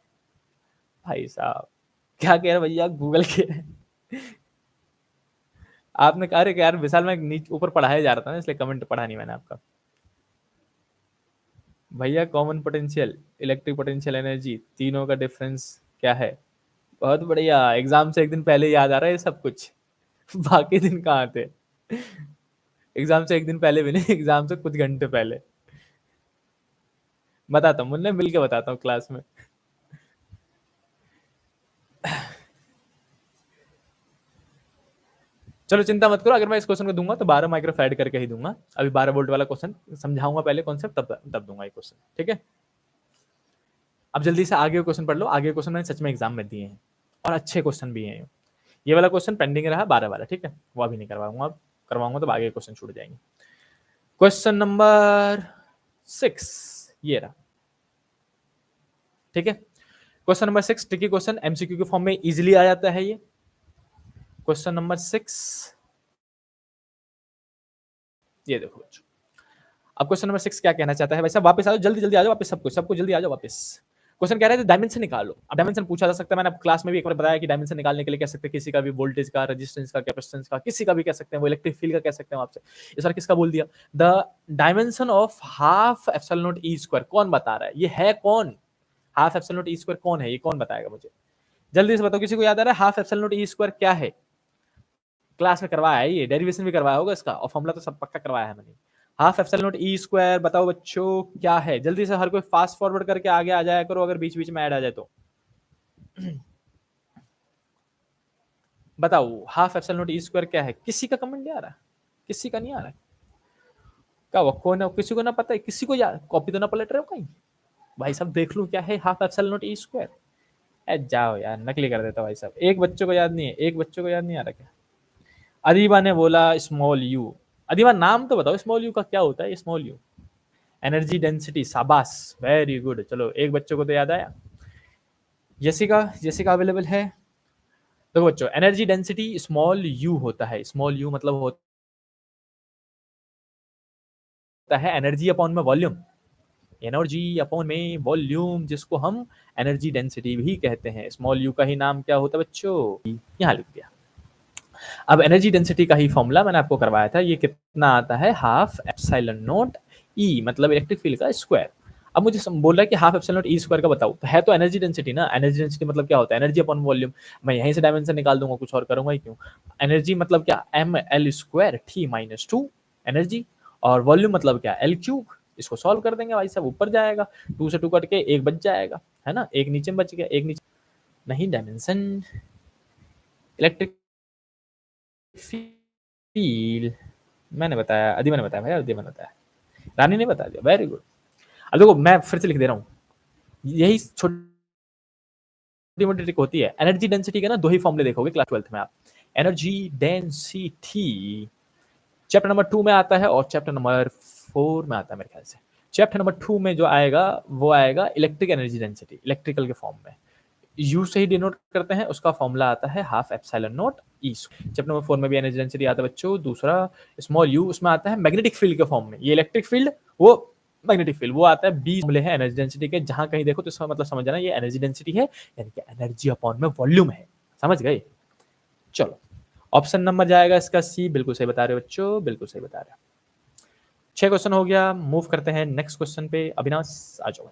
भाई साहब क्या कह रहे भैया, गूगल के आपने कहा रे यार विशाल में नीचे ऊपर पढ़ाया जा रहा था ना, इसलिए कमेंट पढ़ा नहीं मैंने आपका। भैया common potential, electric potential energy, तीनों का डिफरेंस क्या है। बहुत बढ़िया, एग्जाम से एक दिन पहले याद आ रहा है ये सब कुछ, बाकी दिन कहाँ थे। एग्जाम से एक दिन पहले भी नहीं, एग्जाम से कुछ घंटे पहले। बताता हूँ, मुन्ने मिल के बताता हूँ क्लास में। चलो चिंता मत करो, अगर मैं इस क्वेश्चन को दूंगा तो 12 माइक्रोफैराड करके ही दूंगा। अभी 12 वोल्ट वाला क्वेश्चन समझाऊंगा पहले कॉन्सेप्ट, तब दूंगा ये क्वेश्चन, ठीक है। अब जल्दी से आगे क्वेश्चन पढ़ लो, आगे क्वेश्चन मैंने सच में एग्जाम में दिए हैं और अच्छे क्वेश्चन भी हैं। ये वाला क्वेश्चन पेंडिंग रहा 12 वाला, ठीक है, वो अभी नहीं करवाऊंगा, अब करवाऊंगा तो आगे क्वेश्चन छूट जाएंगे। क्वेश्चन नंबर 6 ये रहा, ठीक है। Question number 6 tricky question, MCQ के फॉर्म में इजीली आ जाता है ये। क्वेश्चन नंबर 6 ये देखो बच्चों। अब क्वेश्चन नंबर 6 क्या कहना चाहता है भाई साहब, वापस आ जाओ, जल्दी जल्दी आ जाओ वापस, सबको जल्दी आ जाओ वापस। क्वेश्चन कह रहे थे डायमेंशन निकालो। अब डायमेंशन पूछा जा सकता है, मैंने अब क्लास में भी एक बार बताया कि डायमेंशन निकालने के लिए कह सकते हैं किसी का भी वोल्टेज का, रेजिस्टेंस का, कैपेसिटेंस का, किसी का भी कह सकते हैं, वो इलेक्ट्रिक फील्ड का कह सकते हैं आपसे। इस बार किसका बोल दिया, the dimension of half epsilon not E square, कौन बता रहा है, ये है कौन, half epsilon not E square कौन है, ये कौन बताएगा मुझे, जल्दी से बताओ, किसी को याद आ रहा है half epsilon not E square क्या है। क्लास में करवाया है, ये डेरिवेशन भी करवाया होगा इसका, और फॉर्मूला तो सब पक्का करवाया है मैंने। Half epsilon not E square बताओ बच्चों क्या है, जल्दी से हर कोई फास्ट फॉरवर्ड करके आगे आ जाया करो, अगर बीच बीच में ऐड आ जाए तो। बताओ half epsilon not E square क्या है, किसी का कमेंट नहीं आ रहा, किसी का नहीं आ रहा, क्या वो कौन है, किसी को ना पता है, किसी को याद, कॉपी तो ना पलट रहे हो कहीं, भाई साहब देख लूं क्या है half epsilon not E square. जाओ यार, नकली कर देता भाई साहब, एक बच्चों को याद नहीं है, एक बच्चों को याद नहीं आ रहा क्या। अदीबा ने बोला स्मॉल यू, अदीबा नाम तो बताओ स्मॉल यू का क्या होता है, स्मॉल यू एनर्जी डेंसिटी, शाबाश वेरी गुड, चलो एक बच्चों को तो याद आया। जेसिका, जेसिका अवेलेबल है। देखो बच्चों एनर्जी डेंसिटी स्मॉल यू होता है, स्मॉल यू मतलब होता है एनर्जी अपॉन में वॉल्यूम, एनर्जी अपॉन में वॉल्यूम जिसको हम एनर्जी डेंसिटी भी कहते हैं, स्मॉल यू का ही नाम क्या होता है बच्चों, यहाँ लिख दिया। अब एनर्जी डेंसिटी का ही फॉर्मूला मैंने आपको करवाया था, ये कितना आता है, हाफ एप्सिलॉन नॉट ई मतलब इलेक्ट्रिक फील्ड का स्क्वायर। अब मुझे बोल रहा है कि half epsilon not E square का बताओ, तो है तो एनर्जी डेंसिटी ना, एनर्जी डेंसिटी मतलब क्या होता है, एनर्जी अपॉन वॉल्यूम, मैं यहीं से डायमेंशन निकाल दूंगा, कुछ और करूंगा ही क्यों। एनर्जी मतलब क्या, M L square T minus two energy, और वॉल्यूम मतलब क्या, एल क्यूब, इसको सॉल्व कर देंगे भाई साहब, ऊपर जाएगा, 2 से 2 कट के 1 बच जाएगा, है ना, एक नीचे बच गया, एक नीचे नहीं, डायमेंशन इलेक्ट्रिक फील मैंने बताया, अदी मैंने बताया भाई, अदी मैंने बताया, रानी ने बता दिया, वेरी गुड। अब देखो मैं फिर से लिख दे रहा हूँ, यही छोटी मोटी ट्रिक होती है। एनर्जी डेंसिटी के ना 2 ही फॉर्मूले देखोगे क्लास 12th में आप, एनर्जी डेंसिटी चैप्टर नंबर 2 में आता है और चैप्टर नंबर 4 में आता है मेरे ख्याल से। चैप्टर नंबर 2 में जो आएगा वो आएगा इलेक्ट्रिक एनर्जी डेंसिटी, इलेक्ट्रिकल के फॉर्म में, यू से ही डिनोट करते हैं, उसका फॉर्मूला आता है half epsilon not E. Chapter number 4 में भी एनर्जी डेंसिटी आता है बच्चों, दूसरा स्मॉल यू, उसमें आता है मैग्नेटिक फील्ड के फॉर्म में, ये इलेक्ट्रिक फील्ड, वो मैग्नेटिक फील्ड, वो आता है 20 फॉर्मूले हैं एनर्जी डेंसिटी के, जहां कहीं देखो तो इसका मतलब समझ जाना ये एनर्जी डेंसिटी है, यानी कि एनर्जी अपॉन में वॉल्यूम है, समझ गए। चलो ऑप्शन नंबर जाएगा इसका सी, बिल्कुल सही बता रहे हो बच्चों, बिल्कुल सही बता रहे हो। 6 क्वेश्चन हो गया, मूव करते हैं नेक्स्ट क्वेश्चन पे, अविनाश आ जाओ।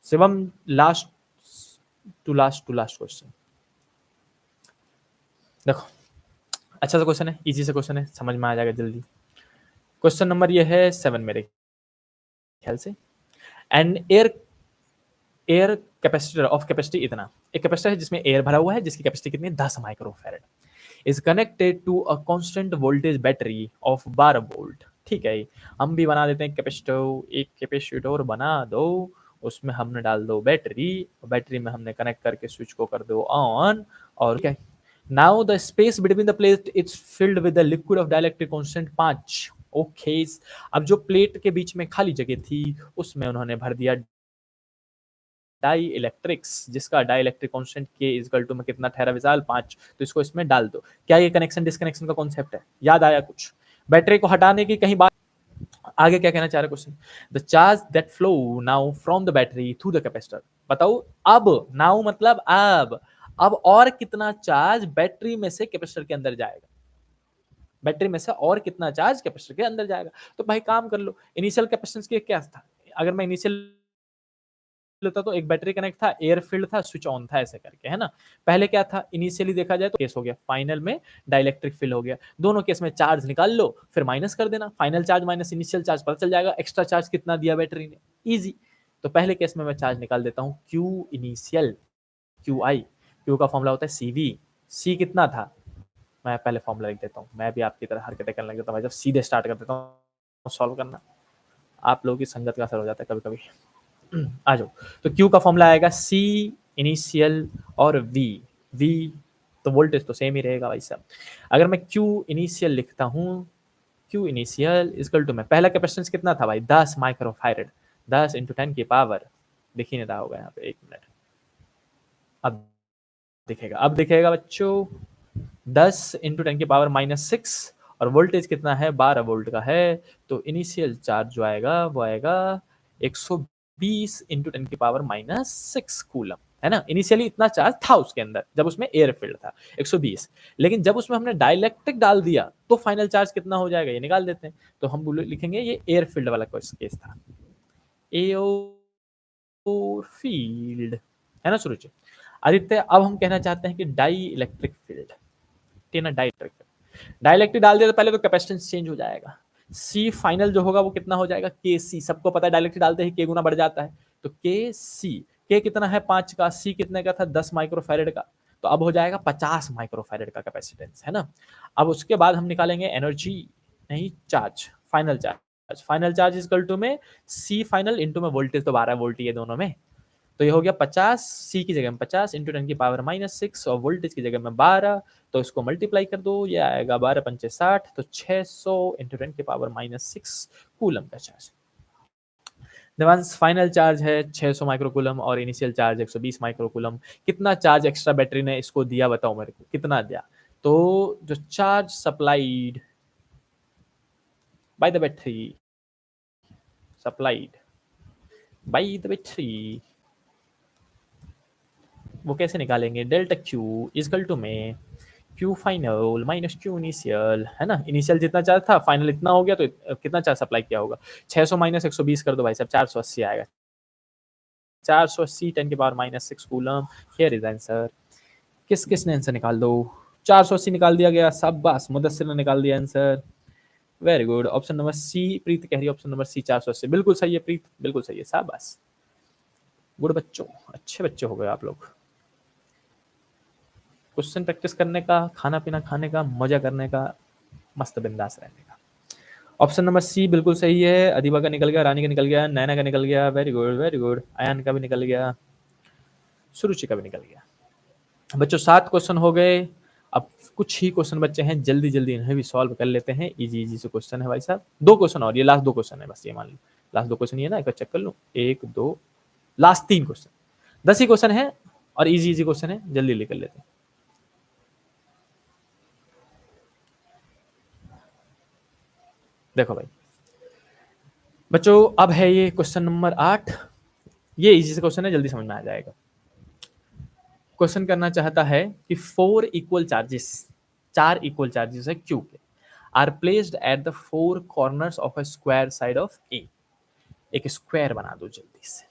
Shivam last to last question, देखो अच्छा सा क्वेश्चन है, इजी सा क्वेश्चन है, समझ में आ जाएगा जल्दी। क्वेश्चन नंबर ये है 7 मेरे ख्याल से, and air air capacitor of capacity इतना, एक कैपेसिटर है जिसमें एयर भरा हुआ है, जिसकी कैपेसिटी कितनी है, 10 microfarad, is connected to a constant voltage battery of 12 volt. ठीक है, हम भी बना देते हैं कैपेसिटर, एक कैपेसिटर बना दो, उसमें हमने डाल दो बैटरी, बैटरी में हमने कनेक्ट करके स्विच को कर दो ऑन, और क्या, now the space between the plate it's filled with the liquid of dielectric constant 5। Okay, अब जो प्लेट के बीच में खाली जगह थी उसमें उन्होंने भर दिया डाई इलेक्ट्रिक्स, जिसका डाई इलेक्ट्रिक कॉन्स्टेंट के इजकल टू में कितना ठहरा विशाल 5, तो इसको इसमें डाल दो। क्या ये कनेक्शन डिस्कनेक्शन का कॉन्सेप्ट है, याद आया कुछ, बैटरी को हटाने की कहीं बात, आगे क्या कहना चाह रहे question, the charge that flow now from the battery through the capacitor, बताओ अब, नाउ मतलब अब और कितना चार्ज बैटरी में से कैपेसिटर के अंदर जाएगा, बैटरी में से और कितना चार्ज कैपेसिटर के अंदर जाएगा। तो भाई काम कर लो, इनिशियल कैपेसिटेंस के क्या था, अगर मैं इनिशियल लेता तो एक बैटरी कनेक्ट था, एयर फील्ड था, स्विच ऑन था, ऐसे करके, है ना। पहले क्या था, इनिशियली देखा जाए तो केस हो गया, फाइनल में डाइलेक्ट्रिक फील्ड हो गया, दोनों केस में चार्ज निकाल लो फिर माइनस कर देना, final charge minus initial charge पता चल जाएगा, एक्स्ट्रा चार्ज कितना दिया बैटरी ने, इजी। तो पहले केस में मैं चार्ज निकाल देता हूँ, Q initial, Q I, Q का फॉर्मूला होता है सीवी, सी कितना था, मैं पहले फॉर्मूला लिख देता हूँ, मैं भी आपकी तरह हरकतें करने लग जाता हूँ भाई, जब सीधे स्टार्ट कर देता हूँ सॉल्व करना, आप लोगों की संगत का असर हो जाता है कभी कभी। आ जाओ। तो Q का फॉर्मूला आएगा C इनिशियल और V तो वोल्टेज तो सेम ही रहेगा भाई साहब। अगर मैं Q इनिशियल लिखता हूँ, Q इनिशियल इक्वल टू में पहला कैपेसिटेंस कितना था भाई 10 माइक्रोफैरड, 10 इंटू 10 की पावर, दिख ही नहीं रहा होगा यहाँ पे, एक मिनट, अब दिखेगा, अब दिखेगा बच्चों, 10 इंटू 10 की पावर -6 और वोल्टेज कितना है 12 वोल्ट का है। तो इनिशियल चार्ज जो आएगा वो आएगा 120 इंटू 10 की पावर -6 कूलम, है ना। इनिशियली इतना चार्ज था उसके अंदर जब उसमें एयर फील्ड था 120, लेकिन जब उसमें हमने डाइलेक्ट्रिक डाल दिया तो फाइनल चार्ज कितना हो जाएगा ये निकाल देते हैं। तो हम लिखेंगे ये एयर फील्ड वाला केस था, एयर फील्ड, है ना सुरुचि। आदित्य अब हम कहना चाहते हैं कि डाई इलेक्ट्रिक फील्ड, ना डाइलेक्ट्रिक डाल दिया तो पहले तो कैपेसिटेंस चेंज हो जाएगा। सी फाइनल जो होगा वो कितना हो जाएगा के सी, सबको पता है डाइलेक्ट्रिक डालते ही के गुना बढ़ जाता है, तो के सी, के कितना है 5 का, सी कितने का था 10 माइक्रोफैरेड का, तो अब हो जाएगा 50 माइक्रोफैरेड का कैपेसिटेंस, है ना। अब उसके बाद हम निकालेंगे एनर्जी, नहीं charge, final charge is equal to में सी फाइनल इंटू में वोल्टेज तो 12 वोल्ट ही है दोनों में, तो ये हो गया 50, सी की जगह में 50 इंटू 10 की पावर -6 और वोल्टेज की जगह में 12, तो इसको मल्टीप्लाई कर दो, ये आएगा 12 पंचे 60, तो 600 इंटू 10 की पावर -6 कूलम का चार्ज। देवांश फाइनल चार्ज है 600 माइक्रोकूलम और इनिशियल चार्ज 120 माइक्रोकूलम। कितना चार्ज एक्स्ट्रा बैटरी ने इसको दिया बताओ मेरे को, कितना दिया। तो जो charge supplied by the battery, supplied by the battery, वो कैसे निकालेंगे, डेल्टा क्यू इजकल टू में Q final minus Q initial, है ना। इनिशियल जितना चार्ज था फाइनल इतना हो गया, तो कितना चार्ज सप्लाई किया होगा, 600 माइनस 120 कर दो भाई साहब, 480 आएगा, 480 10 की power -6 coulomb. Here is answer. किस किसने आंसर निकाल दो, 480 निकाल दिया गया, शाबाश, मुदस्सिर ने निकाल दिया answer, very good. Option number C, Preet कह रही है ऑप्शन नंबर सी 480, बिल्कुल सही है प्रीत, बिल्कुल सही है, शाबाश, गुड बच्चों, अच्छे बच्चे हो गए आप लोग। क्वेश्चन प्रैक्टिस करने का, खाना पीना खाने का, मजा करने का, मस्त बिंदास रहने का। ऑप्शन नंबर सी बिल्कुल सही है, अधिबा का निकल गया, रानी का निकल गया, नैना का निकल गया, very good very good, Ayaan का भी निकल गया, सुरुचि का भी निकल गया। बच्चों 7 क्वेश्चन हो गए, अब कुछ ही क्वेश्चन बच्चे हैं, जल्दी जल्दी इन्हें भी सॉल्व कर लेते हैं, इजी इजी से क्वेश्चन है भाई साहब, 2 क्वेश्चन और, ये लास्ट 2 क्वेश्चन है बस, ये मान लो लास्ट 2 क्वेश्चन ही है ना, एक बार चेक कर लो, 1 2 लास्ट 3 क्वेश्चन, 10 ही क्वेश्चन है और इजी इजी क्वेश्चन है, जल्दी लेकर लेते हैं। देखो भाई बच्चों, अब है ये क्वेश्चन नंबर 8, ये इजी से क्वेश्चन है, जल्दी समझ में आ जाएगा। क्वेश्चन करना चाहता है कि 4 इक्वल चार्जेस, 4 इक्वल चार्जेस है क्यू के, are placed at the 4 corners of a square side of a. एक स्क्वायर बना दो जल्दी से,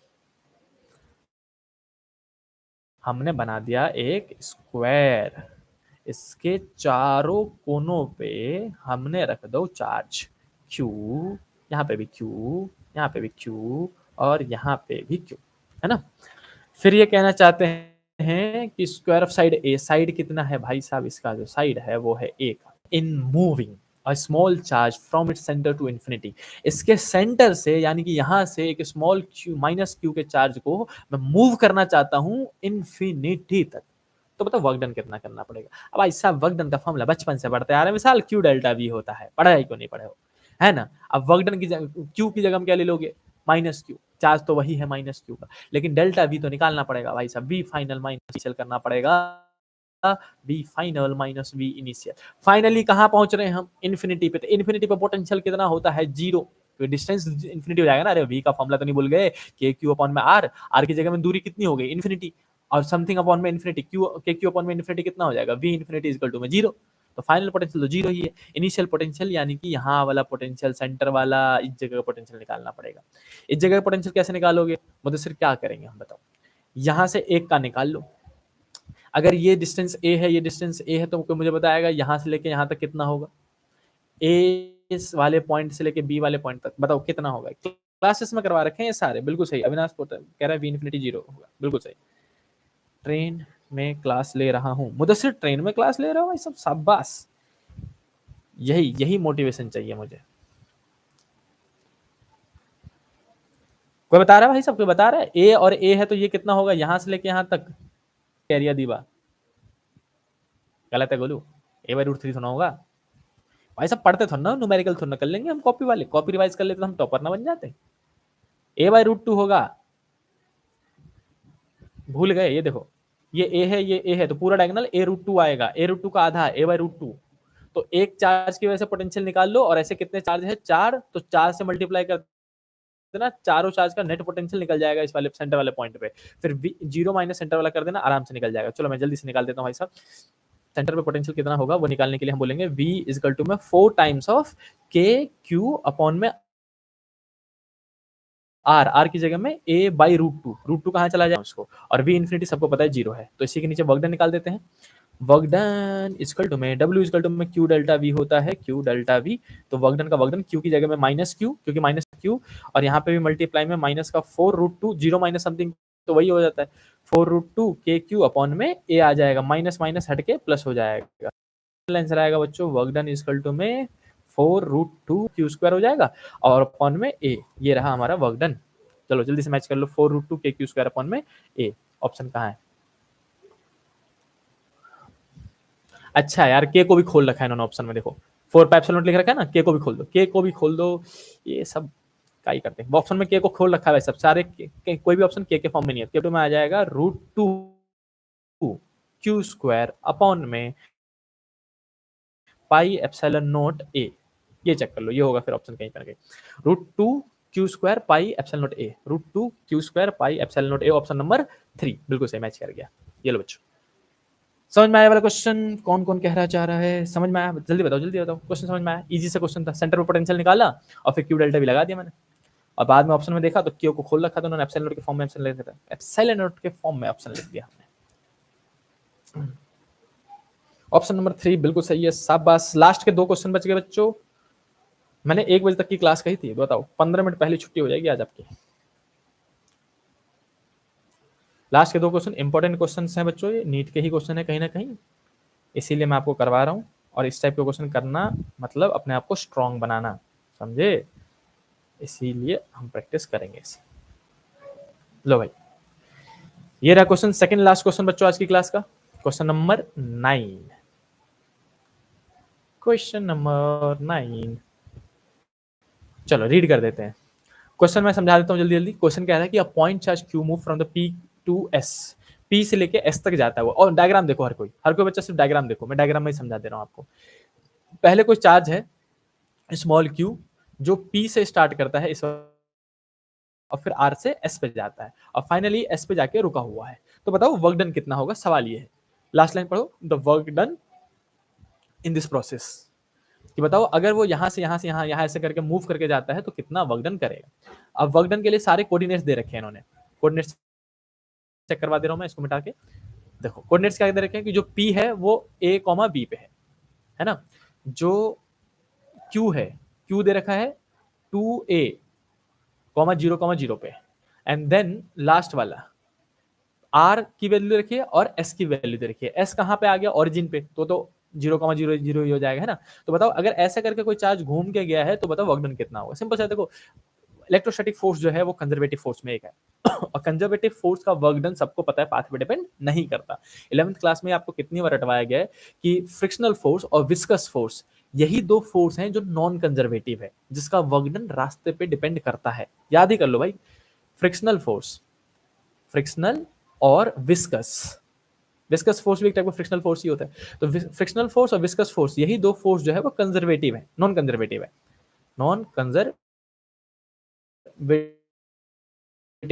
हमने बना दिया एक स्क्वायर, इसके चारों कोनों पे हमने रख दो चार्ज Q, यहाँ पे भी Q, यहाँ पे भी Q और यहाँ पे भी Q, है ना। फिर ये कहना चाहते हैं कि square of side A, side कितना है भाई साहब, इसका जो साइड है वो है ए का, in moving a small charge from its centre to infinity, इसके सेंटर से यानी कि यहाँ से एक स्मॉल क्यू -q के चार्ज को मैं मूव करना चाहता हूँ इन्फिनिटी तक, तो बताओ वर्क डन कितना करना पड़ेगा। अब भाई साहब वर्क डन का फॉर्मूला बचपन से पढ़ते आ रहे हैं, मिसाल क्यू डेल्टा वी होता है, पढ़ा है क्यों नहीं पढ़े हो, है ना। अब वर्क डन की क्यू की जगह हम क्या ले लोगे, -q, चार्ज तो वही है -q का, लेकिन डेल्टा वी तो निकालना पड़ेगा भाई साहब, वी फाइनल माइनस इनिशियल करना पड़ेगा, V final minus V initial. Finally कहाँ पहुंच रहे हैं हम, इन्फिनिटी पे, तो इन्फिनिटी पे पोटेंशियल कितना होता है 0, तो डिस्टेंस इन्फिनिटी हो जाएगा ना, अरे वी का फॉर्मूला तो नहीं भूल गए, के क्यू अपॉन में आर, आर की जगह में दूरी कितनी हो गई इन्फिनिटी, और समथिंग अपॉन में infinity, Q K Q upon में इन्फिनिटी कितना हो जाएगा, V infinity is equal to में 0, तो फाइनल पोटेंशियल तो 0 ही है। इनिशियल पोटेंशियल यानी कि यहाँ वाला पोटेंशियल, सेंटर वाला, इस जगह का पोटेंशियल निकालना पड़ेगा। इस जगह का पोटेंशियल कैसे निकालोगे, मतलब सिर्फ क्या करेंगे हम बताओ, यहाँ से एक का निकाल लो, अगर ये डिस्टेंस ए है, ये डिस्टेंस ए है, तो मुझे बताएगा यहाँ से लेके यहाँ तक कितना होगा, ए इस वाले पॉइंट से लेके बी वाले पॉइंट तक, बताओ कितना होगा। क्लासेस में करवा रखे हैं ये सारे, बिल्कुल सही, अविनाश कह रहा है वी इन्फिनिटी 0 होगा, बिल्कुल सही। ट्रेन में क्लास ले रहा हूँ, मुदस्सिर ट्रेन में क्लास ले रहा हूँ, ये सब शाबाश, यही मोटिवेशन चाहिए मुझे। कोई बता रहा है भाई सब? कोई बता रहा है? ए और ए है तो ये कितना होगा यहां से लेके यहां तक? एरिया दीवा गलत है गोलू। ए बाई रूट 3 थोड़ा होगा भाई सब। पढ़ते थोड़ा ना, न्यूमेरिकल थोड़ा ना कर लेंगे हम कॉपी वाले। कॉपी रिवाइज कर लेते तो हम टॉपर ना बन जाते। ए बाई रूट 2 होगा। भूल गए? ये देखो, ये ए है, ये ए है, तो पूरा डायगोनल ए रूट 2 आएगा। ए रूट 2 का आधा ए बाई रूट 2। तो एक चार्ज की वजह से पोटेंशियल निकाल लो, और ऐसे कितने चार्ज है? 4। तो 4 से मल्टीप्लाई कर देना, चारों चार्ज का नेट पोटेंशियल निकल जाएगा इस वाले सेंटर वाले पॉइंट पे। फिर जीरो माइनस सेंटर वाला कर देना, आराम से निकल जाएगा। चलो मैं जल्दी से निकाल देता हूँ भाई साहब। सेंटर पे पोटेंशियल कितना होगा वो निकालने के लिए हम बोलेंगे v इजकल टू में 4 टाइम्स ऑफ के क्यू अपॉन में आर। आर की जगह में a बाई रूट 2। रूट 2 कहाँ चला जाए उसको, और v इन्फिनिटी सबको पता है 0 है। तो इसी के नीचे वर्क डन निकाल देते हैं। वर्क डन इजकल टू में w इजकल टू में q डेल्टा v होता है, q डेल्टा v। तो वर्क डन का वर्क डन q की जगह में माइनस q, क्योंकि माइनस q, और यहाँ पे भी मल्टीप्लाई में माइनस का 4 रूट 2, 0 माइनस समथिंग तो वही हो जाता है 4 रूट 2 के क्यू अपॉन में a आ जाएगा। माइनस माइनस हट के प्लस हो जाएगा। आंसर आएगा बच्चों वर्क डन इजकल टू में 4 रूट 2 क्यू स्क्वायर हो जाएगा, और अपॉन में a। ये रहा हमारा वर्क डन। चलो जल्दी से मैच कर लो। 4 रूट 2 के क्यू स्क्वायर अपॉन में a। ऑप्शन कहाँ है? अच्छा यार, के को भी खोल रखा है इन्होंने ऑप्शन में। देखो 4 पाइप नोट लिख रखा है ना, के को भी खोल दो, के को भी खोल दो। ये सब क्या ही करते हैं। ऑप्शन में के को खोल रखा है सब सारे। कोई भी ऑप्शन के फॉर्म में नहीं है। के में आ जाएगा रूट 2 क्यू स्क्वायर अपॉन में पाई एप्सिलॉन नोट ए। ये चेक कर लो, ये होगा फिर ऑप्शन कहीं पर कहीं। Root 2 q square pi epsilon naught a. Root 2 q square pi epsilon naught a, option number 3 बिल्कुल सही मैच कर गया। ये लो बच्चों, समझ में आया वाला क्वेश्चन? कौन कौन कह रहा चाह रहा है? समझ में आया? जल्दी बताओ, जल्दी बताओ। क्वेश्चन समझ में आया? इजी सा क्वेश्चन था। सेंटर पर पोटेंशियल निकाला और फिर क्यू डेल्टा भी लगा दिया मैंने, और बाद में ऑप्शन में देखा तो क्यू को खोल रखा था उन्होंने, एप्सिलॉन नोट के फॉर्म में ऑप्शन लिख दिया। एप्सिलॉन नोट के फॉर्म में ऑप्शन लिख दिया हमने। ऑप्शन नंबर 3 बिल्कुल सही है। शाबाश। लास्ट के 2 क्वेश्चन बच गए बच्चों। मैंने 1 बजे तक की क्लास कही थी, बताओ 15 मिनट पहले छुट्टी हो जाएगी आज आपकी। लास्ट के 2 क्वेश्चन इंपॉर्टेंट क्वेश्चन हैं बच्चों, ये नीट के ही क्वेश्चन है कहीं ना कहीं, इसीलिए मैं आपको करवा रहा हूँ। और इस टाइप के क्वेश्चन करना मतलब अपने आप को स्ट्रांग बनाना, समझे? इसीलिए हम प्रैक्टिस करेंगे इसे। लो भाई, ये रहा क्वेश्चन, सेकंड लास्ट क्वेश्चन बच्चों आज की क्लास का। Question number 9। क्वेश्चन नंबर 9 चलो रीड कर देते हैं। क्वेश्चन मैं समझा देता हूँ जल्दी जल्दी। क्वेश्चन कह रहा है कि a point charge Q move from the P to S. P से लेके एस तक जाता है वो। और डायग्राम देखो, हर कोई बच्चा सिर्फ डायग्राम देखो, मैं डायग्राम में ही समझा दे रहा हूँ आपको। पहले कोई चार्ज है स्मॉल क्यू जो पी से स्टार्ट करता है इस, और फिर आर से एस पे जाता है, और फाइनली एस पे जाके रुका हुआ है। तो बताओ वर्क डन कितना होगा? सवाल ये है। लास्ट लाइन पढ़ो, the work done in this process. कि बताओ अगर वो यहाँ से यहाँ से यहाँ यहाँ ऐसे करके मूव करके जाता है तो कितना वर्क डन करेगा। अब वर्क डन के लिए सारे कोऑर्डिनेट्स दे रखे हैं इन्होंने। कोऑर्डिनेट्स चेक करवा दे रहा हूँ मैं इसको मिटा के। देखो कोऑर्डिनेट्स क्या दे रखे हैं कि जो P है वो A, B पे है ना। जो Q है, Q दे रखा है 2A, 0, 0 पे। एंड देन लास्ट वाला R की वैल्यू रखिए और S की वैल्यू दे रखिए। S कहाँ पे आ गया? ओरिजिन पे, तो 0, 0, 0 ही हो जाएगा, है ना। तो बताओ अगर ऐसा करके कोई चार्ज घूम के गया है तो बताओ वर्क डन कितना होगा? सिंपल सा देखो, इलेक्ट्रोस्टैटिक फोर्स जो है वो कंजर्वेटिव फोर्स में एक है और कंजर्वेटिव फोर्स का वर्क डन सबको पता है पाथ पे डिपेंड नहीं करता। 11th क्लास में आपको कितनी बार रटवाया गया है कि फ्रिक्शनल फोर्स और विस्कस फोर्स, यही 2 फोर्स हैं जो नॉन कंजर्वेटिव है, जिसका वर्क डन रास्ते पे डिपेंड करता है। याद ही कर लो भाई, फ्रिक्शनल फोर्स, फ्रिक्शनल और विस्कस। विस्कस फोर्स भी एक टाइप का फ्रिक्शनल फोर्स ही होता है। तो फ्रिक्शनल फोर्स और विस्कस फोर्स, यही 2 फोर्स जो है वो कंजर्वेटिव है, नॉन कंजर्वेटिव है। नॉन कंजर्वेटिव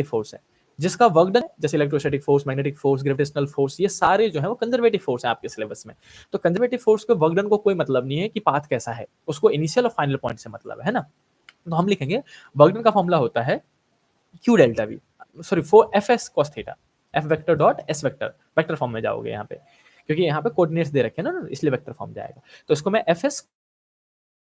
फोर्स है जिसका वर्क डन, जैसे electrostatic force, magnetic force, gravitational force, ये सारे जो है वो कंजर्वेटिव फोर्स है आपके सिलेबस में। तो कंजर्वेटिव फोर्स के वर्क डन को कोई मतलब नहीं है कि पाथ कैसा है, उसको इनिशियल और फाइनल पॉइंट से मतलब है ना। तो हम लिखेंगे वर्क डन का फॉर्मूला होता है Q delta we, sorry for F S cos theta, F vector dot S vector, vector form में जाओगे यहाँ पे, क्योंकि यहाँ पे कोऑर्डिनेट्स दे रखे हैं ना, इसलिए वेक्टर फॉर्म जाएगा। तो इसको मैं एफ एस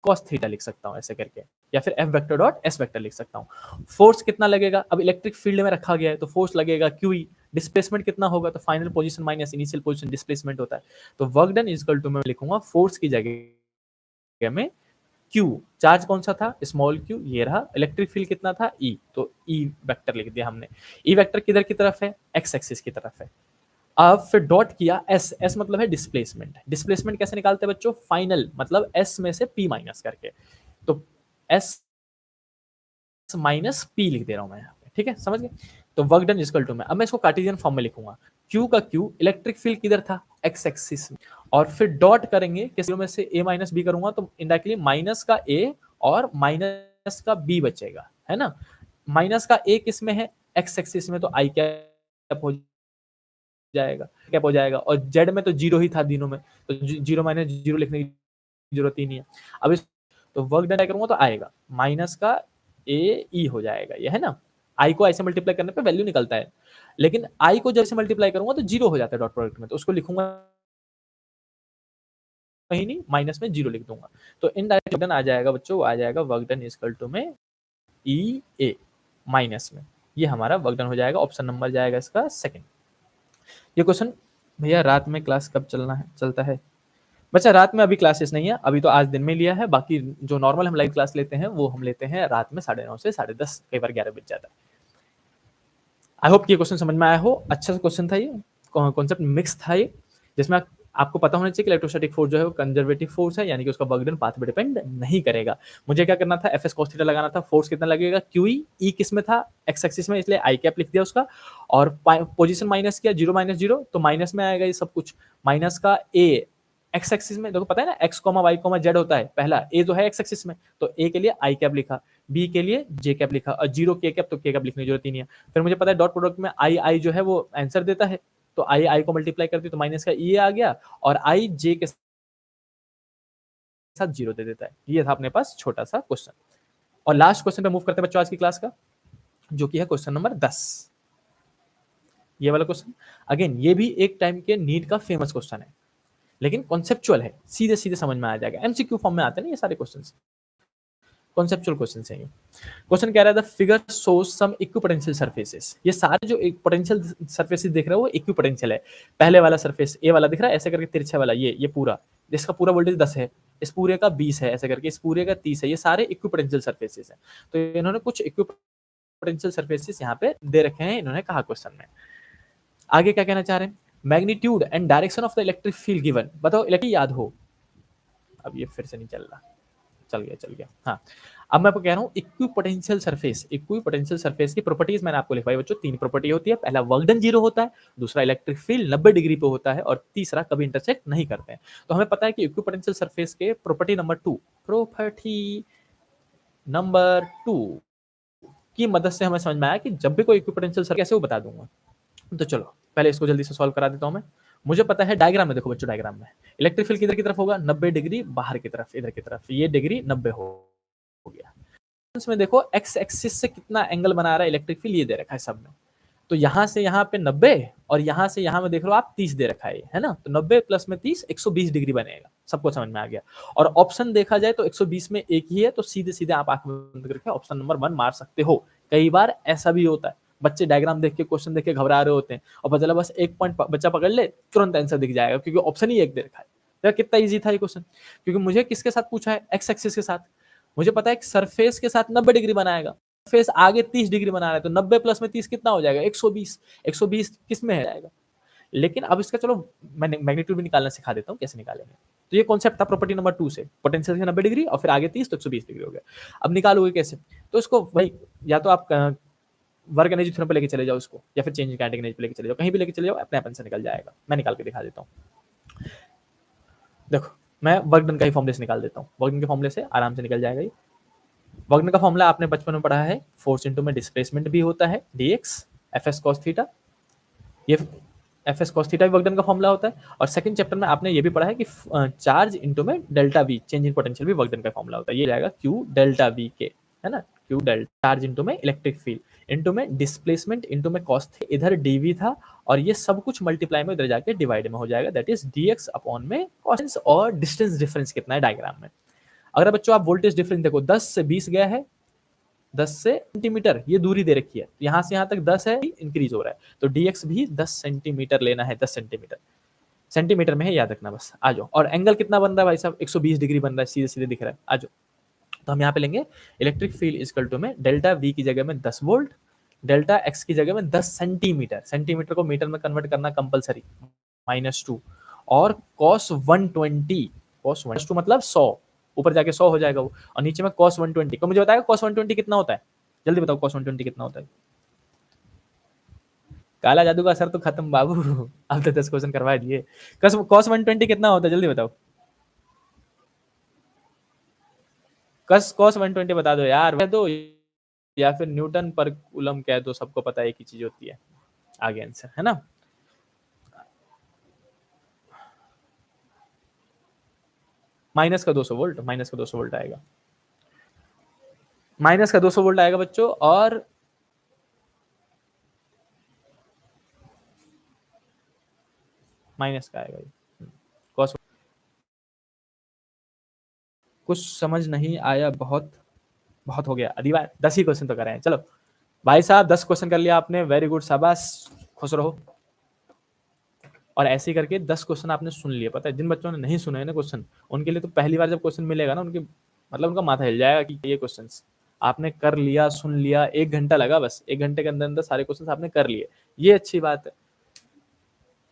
कॉस थीटा लिख सकता हूँ ऐसे करके, या फिर F vector dot S vector लिख सकता हूँ। फोर्स कितना लगेगा? अब इलेक्ट्रिक फील्ड में रखा गया है तो फोर्स लगेगा क्यूई। डिस्प्लेसमेंट कितना होगा? तो final position minus initial position displacement होता है। तो work done is equal to मैं लिखूंगा फोर्स की जगह में क्यू, चार्ज कौन सा था, स्मॉल क्यू, ये रहा, इलेक्ट्रिक फील्ड कितना था ई, तो ई वेक्टर लिख दिया हमने। ई वेक्टर किधर की तरफ है, एक्स एक्सिस की तरफ है। अब फिर डॉट किया एस, एस मतलब है डिस्प्लेसमेंट। डिस्प्लेसमेंट कैसे निकालते हैं बच्चों, फाइनल मतलब एस में से पी माइनस करके, तो एस माइनस पी लिख दे रहा हूं मैं यहाँ पे, ठीक है, समझ गए। तो वर्क डन इक्वल टू में, अब मैं इसको कार्टेशियन फॉर्म में लिखूंगा, क्यू का क्यू, इलेक्ट्रिक फील्ड किधर था, एक्स एक्सिस में, और फिर डॉट करेंगे किसी में से ए माइनस बी करूंगा तो इनडायरेक्टली माइनस का ए और माइनस का बी बचेगा, है ना। माइनस का ए किस में है, एक्स एक्सिस में, तो आई कैप हो जाएगा, कैप हो जाएगा, और जेड में तो जीरो ही था तीनों में, तो जीरो माइनस जीरो लिखने की जरूरत ही नहीं है। अब इस तो वर्क डन करूंगा तो आएगा माइनस का ए ई हो जाएगा, ये है ना। आई को ऐसे मल्टीप्लाई करने पे वैल्यू निकलता है, लेकिन आई को जैसे मल्टीप्लाई करूंगा तो जीरो हो जाता है डॉट प्रोडक्ट में, तो उसको लिखूंगा कहीं नहीं, माइनस में जीरो लिख दूंगा, तो इनडायरेक्ट वर्क डन आ जाएगा बच्चों, आ जाएगा वर्क डन इक्वल टू में ई ए माइनस में, ये हमारा वर्क डन हो जाएगा। ऑप्शन नंबर जाएगा इसका सेकंड। ये क्वेश्चन भैया रात में क्लास कब चलता है बच्चा, रात में अभी क्लासेस नहीं है, अभी तो आज दिन में लिया है, बाकी जो नॉर्मल हम लाइव क्लास लेते हैं वो हम लेते हैं रात में 9:30 से 10:30, कई बार 11 बज जाता है। आई होप कि ये क्वेश्चन समझ में आया हो, अच्छा सा क्वेश्चन था ये, कॉन्सेप्ट मिक्स था ये, जिसमें आपको पता होना चाहिए कि इलेक्ट्रोस्टैटिक फोर्स जो है वो कंजर्वेटिव फोर्स है, यानी कि उसका वर्क डन पाथ पे डिपेंड नहीं करेगा। मुझे क्या करना था, एफ एस कॉस थीटा लगाना था, फोर्स कितना लगेगा, क्यू ई किस में था, एक्स एक्सिस में, इसलिए आई कैप लिख दिया उसका, और पोजीशन माइनस किया, जीरो माइनस जीरो, तो माइनस में आएगा ये सब कुछ, माइनस का ए एक्स एक्सिस में, देखो पता है ना X comma Y comma Z होता है, पहला ए जो है एक्स एक्सिस में, तो ए के लिए आई कैप लिखा, बी के लिए जे कैप लिखा, और जीरो के कैप, तो के कैप लिखने की जरूरत ही नहीं है। फिर मुझे पता है डॉट प्रोडक्ट में आई आई जो है वो आंसर देता है, तो आई आई को मल्टीप्लाई कर दी तो माइनस का ई आ गया, और आई जे के साथ जीरो दे देता है। ये था अपने पास छोटा सा क्वेश्चन, और लास्ट क्वेश्चन पे मूव करते हैं बच्चों आज की क्लास का, जो कि है क्वेश्चन नंबर 10। ये वाला क्वेश्चन अगेन ये भी एक टाइम के नीट का फेमस क्वेश्चन है, लेकिन कॉन्सेप्चुअल है, सीधे सीधे समझ में आ जाएगा, एमसीक्यू फॉर्म में आते हैं ना ये सारे क्वेश्चंस, कॉन्सेप्चुअल क्वेश्चन है ये। क्वेश्चन कह रहा था figure shows some equipotential surfaces, ये सारे जो पोटेंशियल सरफेसेस देख रहे हो वो इक्विपोटेंशियल है। पहले वाला सरफेस ए वाला दिख रहा है ऐसे करके तिरछा वाला, ये पूरा, इसका पूरा वोल्टेज 10 है, इस पूरे का 20 है ऐसे करके, इस पूरे का 30 है, ये सारे इक्विपोटेंशियल सरफेसेस है। तो इन्होंने कुछ इक्विपोटेंशियल सरफेसेस यहाँ पे दे रखे हैं, इन्होंने कहा क्वेश्चन में। आगे क्या कहना चाह रहे हैं, magnitude and direction of the electric field given, बताओ इलेक्ट्रिक याद हो, अब ये फिर से नहीं चल रहा, चल गया हाँ। अब मैं आपको कह रहा हूँ इक्विपोटेंशियल सरफेस की प्रॉपर्टीज मैंने आपको लिखवाई बच्चों, 3 प्रॉपर्टी होती है, पहला वर्क डन 0 होता है, दूसरा इलेक्ट्रिक फील्ड 90 डिग्री पे होता है, और तीसरा कभी इंटरसेक्ट नहीं करते हैं। तो हमें पता है कि इक्विपोटेंशियल सरफेस के प्रॉपर्टी नंबर 2 की मदद से हमें समझ में आया कि जब भी कोई इक्विपोटेंशियल सरफेस, कैसे वो बता दूंगा। तो चलो पहले इसको जल्दी से सॉल्व करा देता हूं मैं। मुझे पता है डायग्राम में, देखो बच्चों डायग्राम में इलेक्ट्रिक फील्ड किधर की तरफ होगा, 90 डिग्री बाहर की तरफ, इधर की तरफ, ये डिग्री 90 हो गया। इसमें देखो एक्स एक्सिस से कितना एंगल बना रहा है इलेक्ट्रिक फील्ड, ये दे रखा है सब में, तो यहां से यहां पे 90 और यहां से यहां में देख लो आप 30 दे रखा है ना, तो 90 प्लस में 30 120 डिग्री बनेगा, सबको समझ में आ गया। और ऑप्शन देखा जाए तो 120 में एक ही है, तो सीधे सीधे आप आंख बंद करके ऑप्शन नंबर 1 मार सकते हो। कई बार ऐसा भी होता है, बच्चे डायग्राम देख के क्वेश्चन देख के घबरा रहे होते हैं, और पता चला बस एक पॉइंट बच्चा पकड़ ले तुरंत आंसर दिख जाएगा, क्योंकि ऑप्शन ही एक दे रखा है। तो कितना इजी था ये क्वेश्चन, क्योंकि मुझे किसके साथ पूछा है, एक्स एक्सिस के साथ, मुझे पता है कि सरफेस के साथ 90 डिग्री बनाएगा, सरफेस आगे 30 डिग्री बना रहा है, तो 90 प्लस में 30 कितना हो जाएगा, 120। 120 किस में है जाएगा, लेकिन अब इसका चलो मैं मैग्नीट्यूड भी निकालना सिखा देता हूँ कैसे निकालेंगे। तो ये कॉन्सेप्ट था प्रॉपर्टी नंबर 2 से, पोटेंशियल से 90 डिग्री और फिर आगे 30 तो 120 डिग्री हो गया। अब निकालोगे कैसे, तो इसको वही, या तो आप वर्क एनर्जी थ्योरम पे लेके चले जाओ इसको, या फिर चेंज काइनेटिक एनर्जी पे लेके चले जाओ, कहीं भी लेके चले जाओ, अपने आप आंसर निकल जाएगा। मैं निकाल के दिखा देता हूँ, देखो मैं वर्क डन का ही फॉर्मूले से निकाल देता हूँ, वर्क डन के फॉर्मूले से आराम से निकल जाएगा ये। वर्क डन का फॉर्मूला आपने बचपन में पढ़ा है, फोर्स इनटू में डिस्प्लेसमेंट भी होता है, dx F S cos theta, ये एफ एस कॉस थीटा भी वर्क डन का फॉर्मूला होता है। और सेकंड चैप्टर में आपने ये भी पढ़ा है कि चार्ज इनटू में delta we, change in potential भी वर्क डन का फॉर्मूला होता है, ये जाएगा क्यू डेल्टा वी के, है ना, क्यू डेल्टा चार्ज इनटू में इलेक्ट्रिक फील्ड इनटू में डिस्प्लेसमेंट इनटू में कॉस थे, इधर डीवी था, और ये सब कुछ मल्टीप्लाई में इधर जाके डिवाइड में हो जाएगा, दैट इज dx अपॉन में कॉस, और डिस्टेंस डिफरेंस कितना है डायग्राम में। अगर बच्चों आप वोल्टेज डिफरेंस देखो, 10 से 20 गया है, 10 से सेंटीमीटर ये दूरी दे रखी है, यहां से यहां तक 10 है, इंक्रीज हो रहा है, तो dx भी 10 सेंटीमीटर लेना है, 10 सेंटीमीटर, सेंटीमीटर में है याद रखना बस। आ जाओ, और एंगल कितना बन रहा है भाई साहब, 120 डिग्री बन रहा है, सीधे सीधे दिख रहा है, आ जाओ तो हम यहाँ पे लेंगे इलेक्ट्रिक फील्ड इक्वल टू में डेल्टा वी की जगह में 10 वोल्ट, डेल्टा एक्स की जगह में 10 सेंटीमीटर, सेंटीमीटर को मीटर में कन्वर्ट करना कंपलसरी, -2, और cos 120, cos 1 मतलब 100, ऊपर जाके 100 हो जाएगा वो, और नीचे में cos 120। को मुझे बताएगा cos 120 कितना होता है? जल्दी बताओ cos 120 कितना होता है? काला जादू का असर तो खत्म बाबू। अब तो 10 क्वेश्चन करवा दिए। cos 120 कितना होता है? जल्दी बताओ। cos 120 बता दो यार, कह दो, या फिर न्यूटन पर कूलम कह दो, सबको पता है एक ही चीज होती है। आगे आंसर है ना, माइनस का 200 वोल्ट, माइनस का 200 वोल्ट आएगा, माइनस का 200 वोल्ट आएगा बच्चों। और माइनस का आएगा ये cos। कुछ समझ नहीं आया, बहुत बहुत हो गया अधिवार, 10 ही क्वेश्चन तो करे हैं। चलो भाई साहब 10 क्वेश्चन कर लिया आपने, वेरी गुड, शाबाश, खुश रहो। और ऐसे ही करके 10 क्वेश्चन आपने सुन लिए। पता है जिन बच्चों ने नहीं सुने हैं ना क्वेश्चन, उनके लिए तो पहली बार जब क्वेश्चन मिलेगा ना, उनके मतलब उनका माथा हिल जाएगा कि ये क्वेश्चन आपने कर लिया, सुन लिया, 1 घंटा लगा, बस 1 घंटे के अंदर अंदर सारे क्वेश्चन आपने कर लिए, ये अच्छी बात है।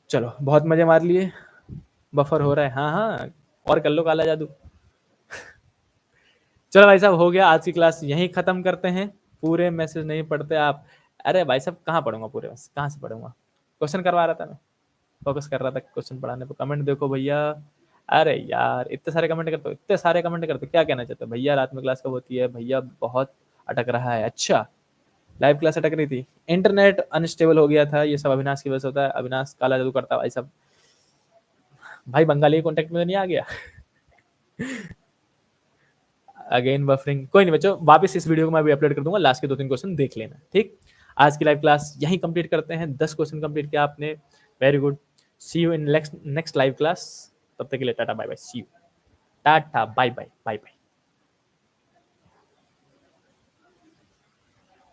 चलो बहुत मजे मार लिए, बफर हो रहा है, हाँ हाँ, और कर लो काला जादू। चलो भाई साहब हो गया, आज की क्लास यहीं खत्म करते हैं। पूरे मैसेज नहीं पढ़ते आप? अरे भाई साहब कहाँ पढ़ूंगा पूरे मैसेज, कहाँ से पढ़ूंगा? क्वेश्चन करवा रहा था मैं, फोकस कर रहा था क्वेश्चन पढ़ाने पे। कमेंट देखो भैया, अरे यार इतने सारे कमेंट करते हो, इतने सारे कमेंट करते हो, क्या कहना चाहते हो भैया? रात में क्लास कब होती है भैया? बहुत अटक रहा है। अच्छा, लाइव क्लास अटक रही थी, इंटरनेट अनस्टेबल हो गया था, ये सब अविनाश की वजह से होता है। अविनाश काला जादू करता है भाई साहब। भाई बंगाली कॉन्टेक्ट में तो नहीं आ गया? अगेन बफरिंग, कोई नहीं बच्चों, वापस इस वीडियो को मैं अभी अपलोड कर दूंगा, लास्ट के 2-3 क्वेश्चन देख लेना, ठीक। आज की लाइव क्लास यहीं कंप्लीट करते हैं, 10 क्वेश्चन कंप्लीट किया आपने, very good. See you in next live class, तब तक के लिए tata bye bye, see you, tata bye bye bye bye.